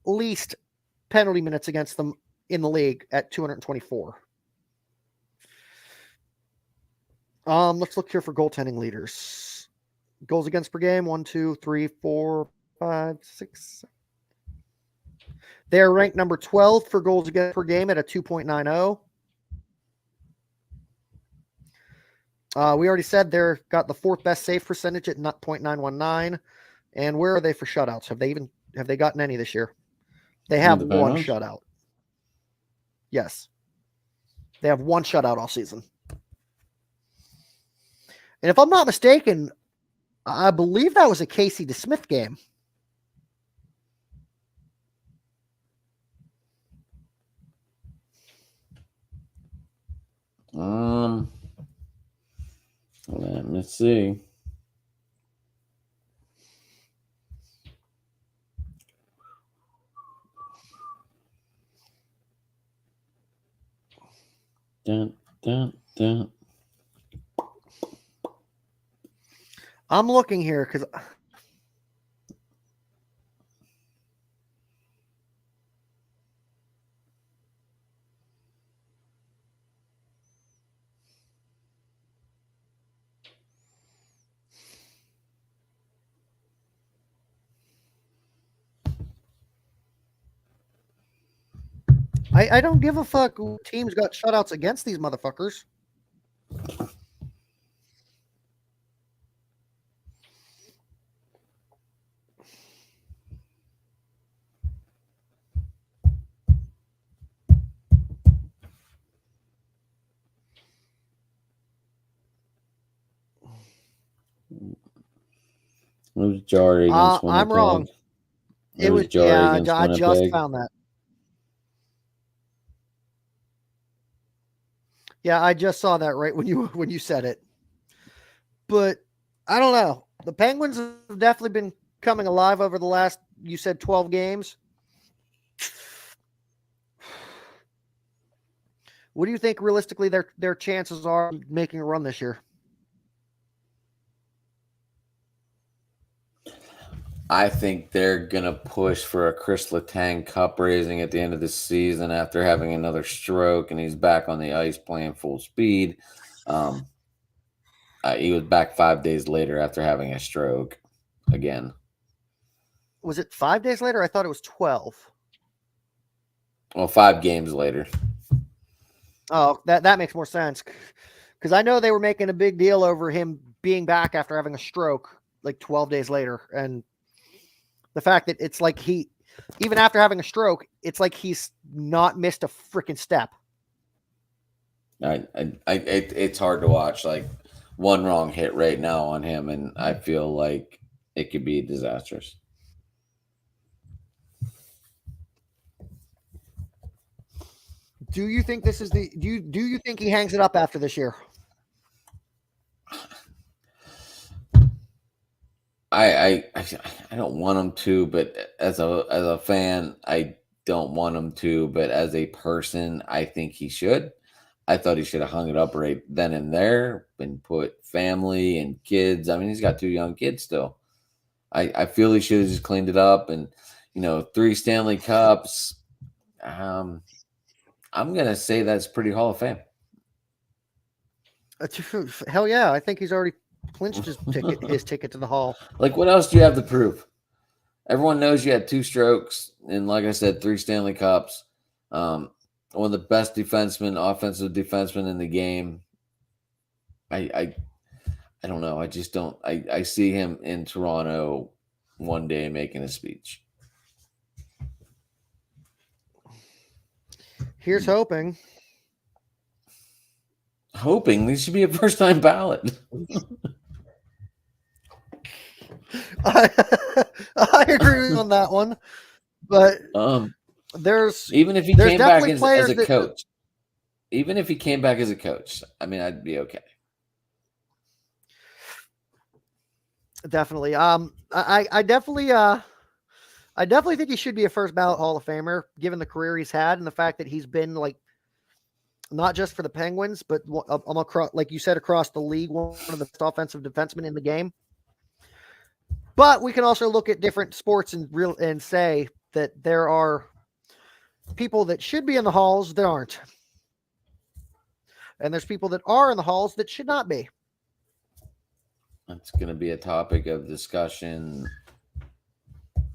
least penalty minutes against them in the league at 224. Let's look here for goaltending leaders. Goals against per game, 1, 2, 3, 4, 5, 6. They're ranked number 12 for goals against per game at a 2.90. We already said they're got the 4th best save percentage at 0.919. And where are they for shutouts? Have they gotten any this year? They have one shutout. Yes. They have one shutout all season. And if I'm not mistaken, I believe that was a Casey DeSmith game. Let me see. Dun, dun, dun. I'm looking here because I don't give a fuck who teams got shutouts against these motherfuckers. It was Jarry against Winnipeg. I'm wrong. It was Jarry against Winnipeg. I just found that. Yeah, I just saw that right when you said it. But I don't know. The Penguins have definitely been coming alive over the last, you said 12 games. What do you think realistically their chances are of making a run this year? I think they're going to push for a Chris Letang Cup raising at the end of the season after having another stroke, and he's back on the ice playing full speed. He was back 5 days later after having a stroke again. Was it 5 days later? I thought it was 12. Well, 5 games later. Oh, that makes more sense. Because I know they were making a big deal over him being back after having a stroke like 12 days later. And the fact that it's like even after having a stroke, it's like he's not missed a freaking step. It's hard to watch. Like one wrong hit right now on him, and I feel like it could be disastrous. Do you think this is the do you think he hangs it up after this year? I don't want him to, but as a fan, I don't want him to. But as a person, I think he should. I thought he should have hung it up right then and there and put family and kids. I mean, he's got 2 young kids still. I feel he should have just cleaned it up and 3 Stanley Cups. I'm gonna say that's pretty Hall of Fame. Hell yeah, I think he's already clinched his ticket to the Hall. Like, what else do you have to prove? Everyone knows you had 2 strokes and, like I said, 3 Stanley Cups. One of the best offensive defensemen in the game. I don't know. I just don't. I see him in Toronto one day making a speech. Here's hoping. Hoping this should be a first-time ballot. I agree on that one, but there's even if he came back as a coach. Even if he came back as a coach, I mean, I'd be okay. Definitely. I definitely think he should be a first ballot Hall of Famer, given the career he's had and the fact that he's been like not just for the Penguins, but across, like you said, across the league, one of the best offensive defensemen in the game. But we can also look at different sports and say that there are people that should be in the halls that aren't, and there's people that are in the halls that should not be. It's going to be a topic of discussion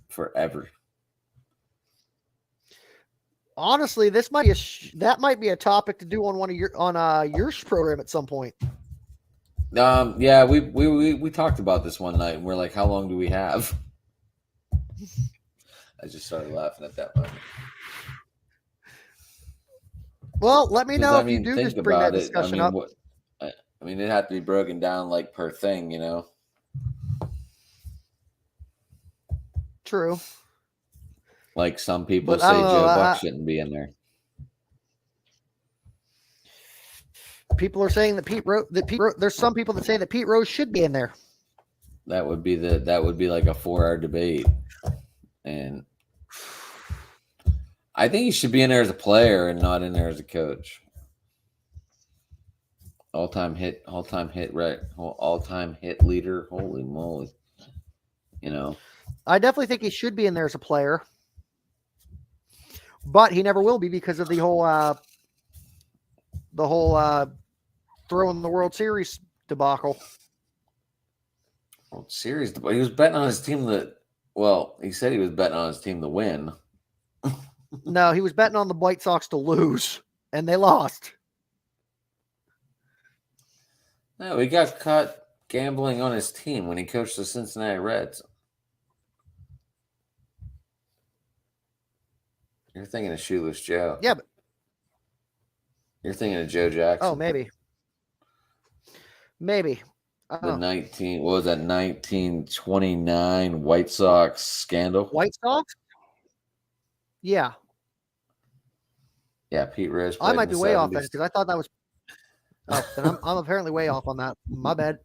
forever. Honestly, this might be that might be a topic to do on one of your program at some point. Yeah, we talked about this one night, and we're like, how long do we have? I just started laughing at that moment. Well, let me know if you do just bring that discussion up. I mean, it had to be broken down like per thing, True. Like some people say Joe Buck shouldn't be in there. People are saying that Pete Rose. There's some people that say that Pete Rose should be in there. That would be like a 4-hour debate, and I think he should be in there as a player and not in there as a coach. All-time hit leader. Holy moly! I definitely think he should be in there as a player, but he never will be because of the whole throwing the World Series debacle. World Series, he was betting on his team he said he was betting on his team to win. No, he was betting on the White Sox to lose, and they lost. No, he got caught gambling on his team when he coached the Cincinnati Reds. You're thinking of Shoeless Joe. Yeah, but you're thinking of Joe Jackson. Oh, maybe. The 1929 White Sox scandal? White Sox? Yeah. Yeah, Pete Rose. I might be way off then because I thought that was. Oh, then I'm apparently way off on that. My bad.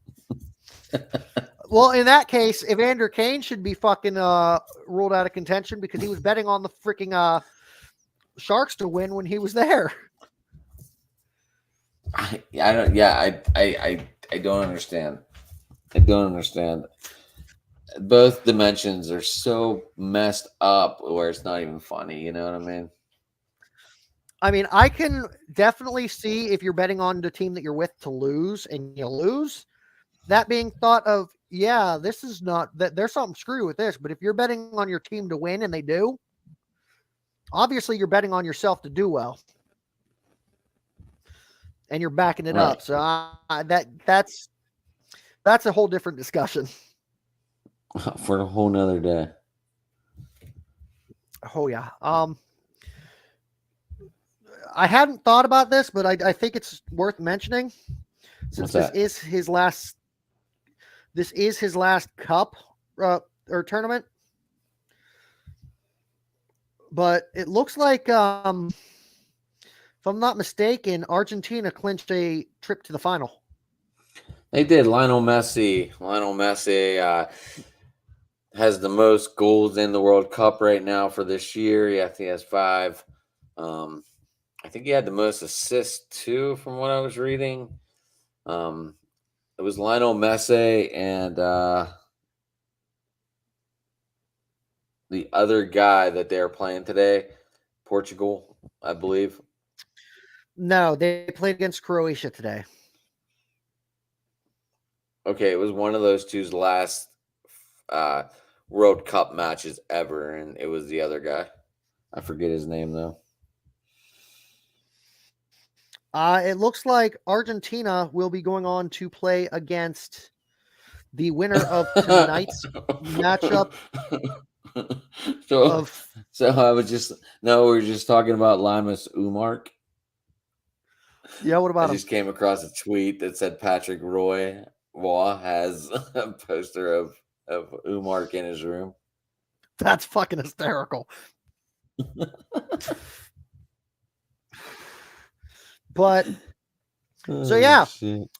Well, in that case, Evander Kane should be fucking ruled out of contention because he was betting on the freaking Sharks to win when he was there. I don't understand. I don't understand. Both dimensions are so messed up where it's not even funny. You know what I mean? I mean, I can definitely see if you're betting on the team that you're with to lose and you lose, that being thought of, yeah, this is not that there's something screwy with this. But if you're betting on your team to win and they do, obviously you're betting on yourself to do well. and you're backing it Right. up. So that's a whole different discussion. For a whole nother day. Oh yeah. I hadn't thought about this, but I think it's worth mentioning since this is his last cup or tournament. But it looks like, if I'm not mistaken, Argentina clinched a trip to the final. They did. Lionel Messi has the most goals in the World Cup right now for this year. Yeah, I think he has 5. I think he had the most assists too, from what I was reading. It was Lionel Messi and the other guy that they're playing today, Portugal, I believe. No, they played against Croatia today. Okay, it was one of those two's last World Cup matches ever, and it was the other guy. I forget his name though. It looks like Argentina will be going on to play against the winner of tonight's matchup. So I was just we're just talking about Linus Umark. Yeah, what about I just came across a tweet that said Patrick Roy has a poster of Umark in his room. That's fucking hysterical. But so yeah,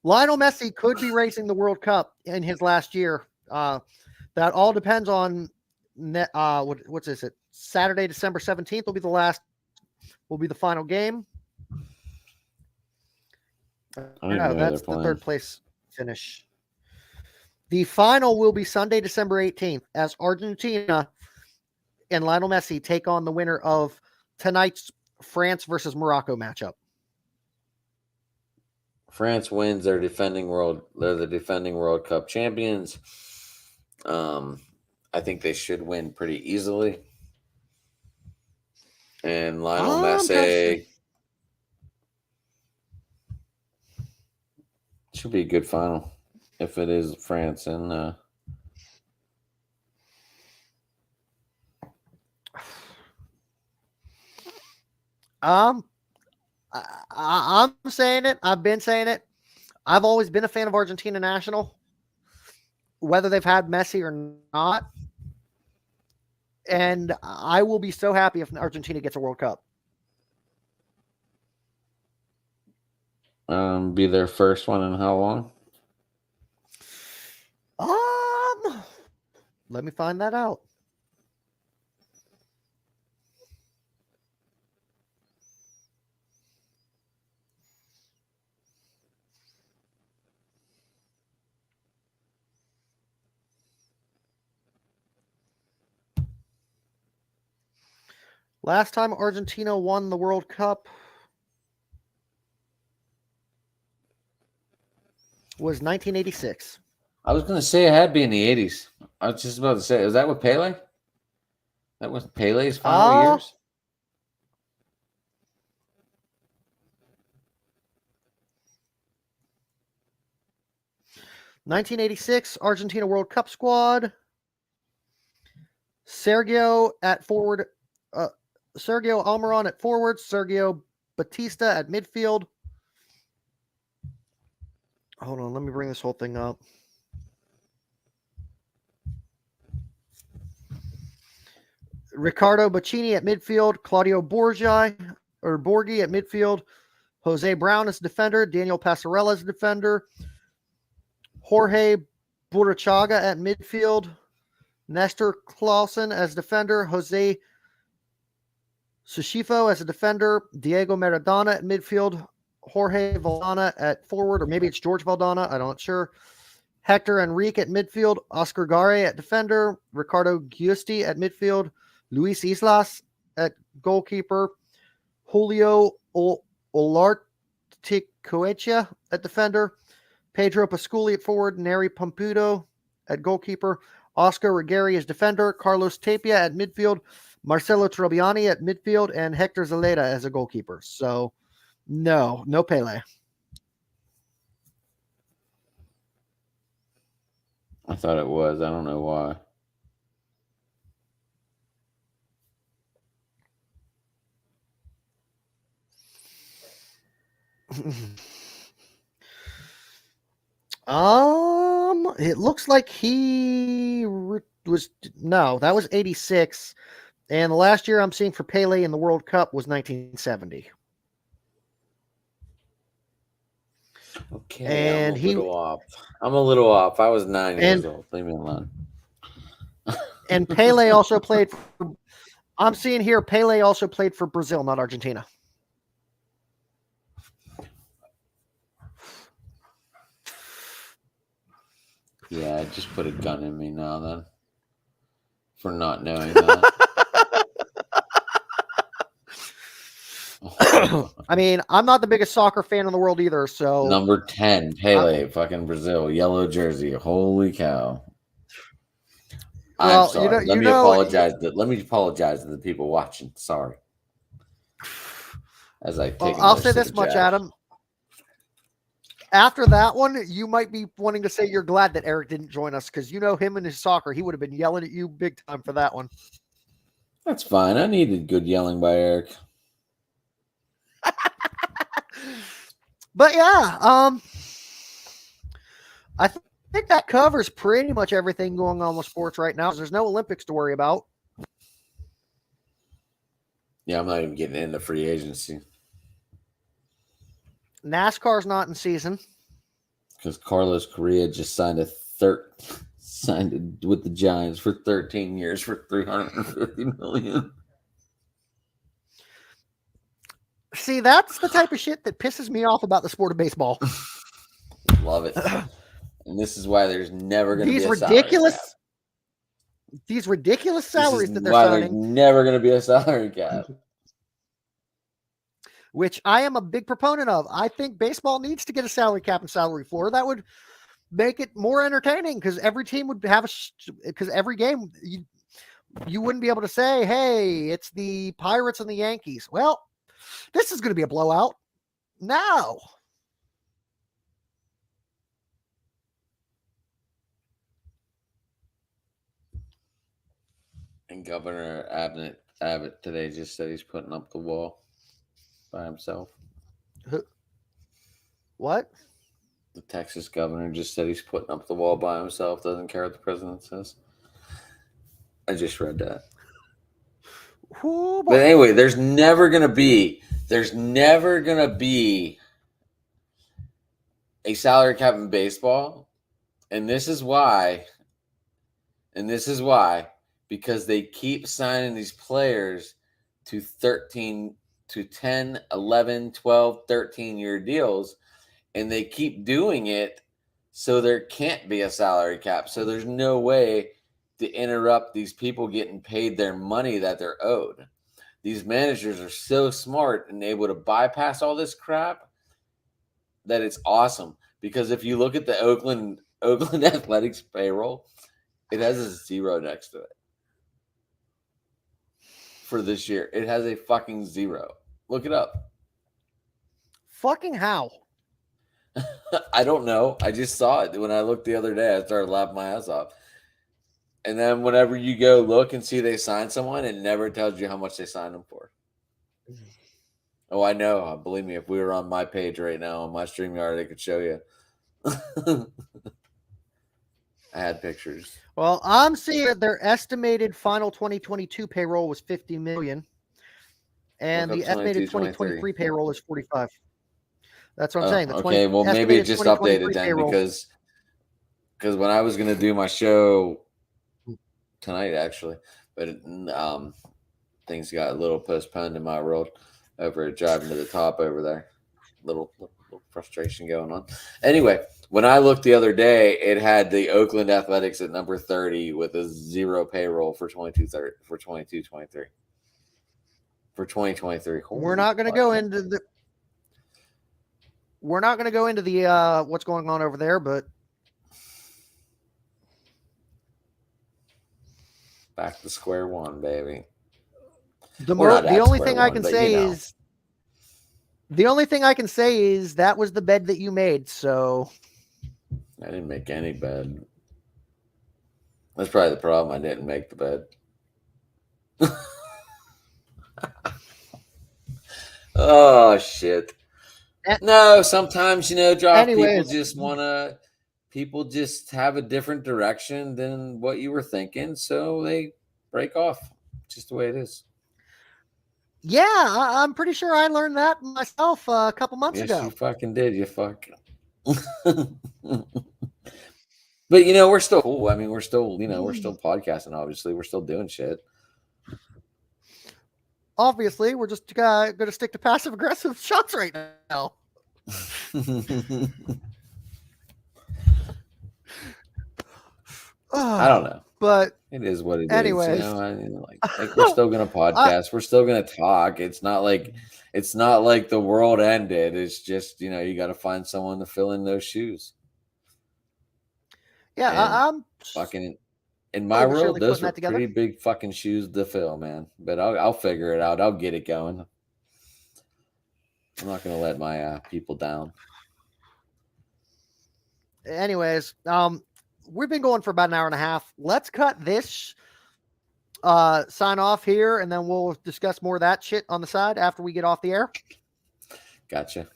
Lionel Messi could be racing the World Cup in his last year. That all depends on what's this? It Saturday, December 17th will be the final game. No, that's the third place finish. The final will be Sunday, December 18th, as Argentina and Lionel Messi take on the winner of tonight's France versus Morocco matchup. France wins. They're the defending World Cup champions. I think they should win pretty easily. And Lionel Messi should be a good final if it is France and I'm saying it. I've been saying it. I've always been a fan of Argentina national, whether they've had Messi or not. And I will be so happy if Argentina gets a World Cup. Be their first one in how long? Let me find that out. Last time Argentina won the World Cup was 1986. I was going to say it had to be in the 80s. I was just about to say, is that with Pele? That was Pele's final years? '86 Argentina World Cup squad. Sergio at forward. Sergio Almiron at forward. Sergio Batista at midfield. Hold on, let me bring this whole thing up. Ricardo Bacchini at midfield. Claudio Borghi at midfield. Jose Brown as defender. Daniel Passarella as defender. Jorge Burruchaga at midfield. Nestor Clausen as defender. Jose Sushifo as a defender. Diego Maradona at midfield. Jorge Valdana at forward, or maybe it's George Valdana. I'm not sure. Hector Enrique at midfield. Oscar Gare at defender. Ricardo Giusti at midfield. Luis Islas at goalkeeper. Julio Olarticoechea at defender. Pedro Pasculi at forward. Neri Pompudo at goalkeeper. Oscar Rigeri as defender. Carlos Tapia at midfield. Marcelo Trobiani at midfield. And Hector Zeleda as a goalkeeper. So, no Pele. I thought it was. I don't know why. It looks like he was that was 86, and the last year I'm seeing for Pele in the World Cup was 1970. Okay, And I'm a little off. I was 9 years old. Leave me alone. And Pele also played for, I'm seeing here, Pele also played for Brazil, not Argentina. Yeah, just put a gun in me now then. For not knowing that. I mean, I'm not the biggest soccer fan in the world either, so. Number 10, Pele, fucking Brazil, yellow jersey. Holy cow. Well, I'm sorry. Let me apologize to the people watching. Sorry. As I take I'll say this much, Adam. After that one, you might be wanting to say you're glad that Eric didn't join us, because you know him and his soccer, he would have been yelling at you big time for that one. That's fine. I needed good yelling by Eric. But yeah, I think that covers pretty much everything going on with sports right now. There's no Olympics to worry about. Yeah, I'm not even getting into free agency. NASCAR's not in season because Carlos Correa just signed with the Giants for 13 years for $350 million. See, that's the type of shit that pisses me off about the sport of baseball. Love it. And this is why there's never going to be a ridiculous salary cap. These ridiculous salaries that they're signing. There's never going to be a salary cap. Which I am a big proponent of. I think baseball needs to get a salary cap and salary floor. That would make it more entertaining, because every team would have because every game you wouldn't be able to say, hey, it's the Pirates and the Yankees. Well, this is going to be a blowout. No. And Governor Abbott today just said he's putting up the wall by himself. What? The Texas governor just said he's putting up the wall by himself. Doesn't care what the president says. I just read that. But anyway, there's never gonna be a salary cap in baseball, and this is why. Because they keep signing these players to 10, 11, 12, 13-year deals, and they keep doing it so there can't be a salary cap. So there's no way to interrupt these people getting paid their money that they're owed. These managers are so smart and able to bypass all this crap that it's awesome. Because if you look at the Oakland Athletics payroll, it has a 0 next to it. For this year, it has a fucking 0. Look it up. Fucking how? I don't know. I just saw it when I looked the other day. I started laughing my ass off. And then whenever you go look and see they signed someone, it never tells you how much they signed them for. Oh, I know. Believe me, if we were on my page right now on my StreamYard, I could show you. I had pictures. Well, I'm seeing that their estimated final 2022 payroll was $50 million, and the estimated 2023 payroll is 45. That's what I'm saying. Okay, well maybe it just updated then because when I was going to do my show tonight, actually, but things got a little postponed in my world over at Driving to the Top over there. Little frustration going on. Anyway, when I looked the other day, it had the Oakland Athletics at number 30 with a 0 payroll for 22-23. For 2023. We're not going to go into the what's going on over there, but back to square one, baby. The only thing I can say is that was the bed that you made. So I didn't make any bed. That's probably the problem. I didn't make the bed. Oh shit. No, sometimes Joff, Anyways, people just have a different direction than what you were thinking, so they break off. Just the way it is. Yeah, I'm pretty sure I learned that myself a couple months ago. Yes, you fucking did. You fucking. But we're still cool. I mean, we're still podcasting. Obviously, we're still doing shit. Obviously, we're just going to stick to passive aggressive shots right now. I don't know, but it is what it anyways. is. I mean, like we're still gonna podcast. We're still gonna talk. It's not like the world ended. It's just you got to find someone to fill in those shoes. Yeah, I'm fucking in my world. Those are pretty big fucking shoes to fill, man. But I'll figure it out. I'll get it going. I'm not gonna let my people down. Anyways, we've been going for about an hour and a half. Let's cut this sign off here, and then we'll discuss more of that shit on the side after we get off the air. Gotcha.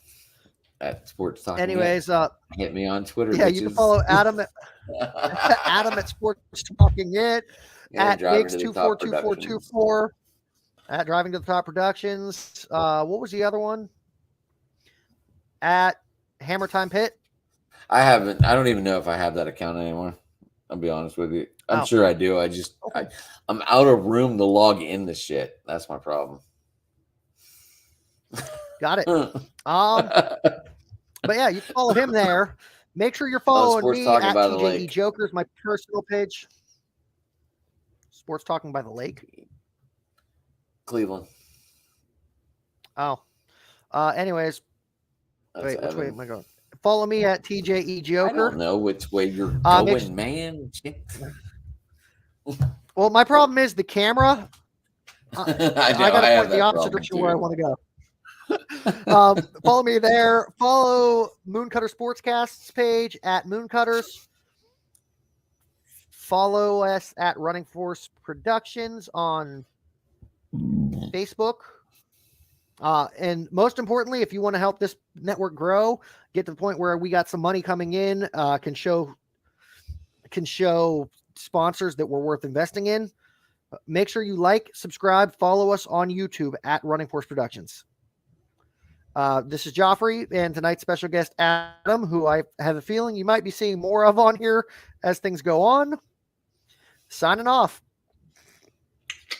At Sports Talking. Anyways, hit me on Twitter. Yeah, bitches. You can follow Adam at Adam at Sports Talking It, at Biggs242424, at Driving to the Top Productions. What was the other one? At Hammer Time Pit. I don't even know if I have that account anymore. I'll be honest with you. I'm sure I do. I'm out of room to log in this shit. That's my problem. Got it. But yeah, you can follow him there. Make sure you're following me at TJE Jokers, my personal page. Sports Talking by the Lake. Cleveland. Oh. Anyways. Wait, which way am I going? Follow me at TJE Joker. I don't know which way you're going, man. Well, my problem is the camera. I got to point the opposite direction where I want to go. Follow me there. Follow MoonCutters Sportscast's page at MoonCutters. Follow us at Running Force Productions on Facebook. And most importantly, if you want to help this network grow, get to the point where we got some money coming in, can show sponsors that we're worth investing in, make sure you like, subscribe, follow us on YouTube at Running Force Productions. This is Geoffrey and tonight's special guest, Adam, who I have a feeling you might be seeing more of on here as things go on. Signing off.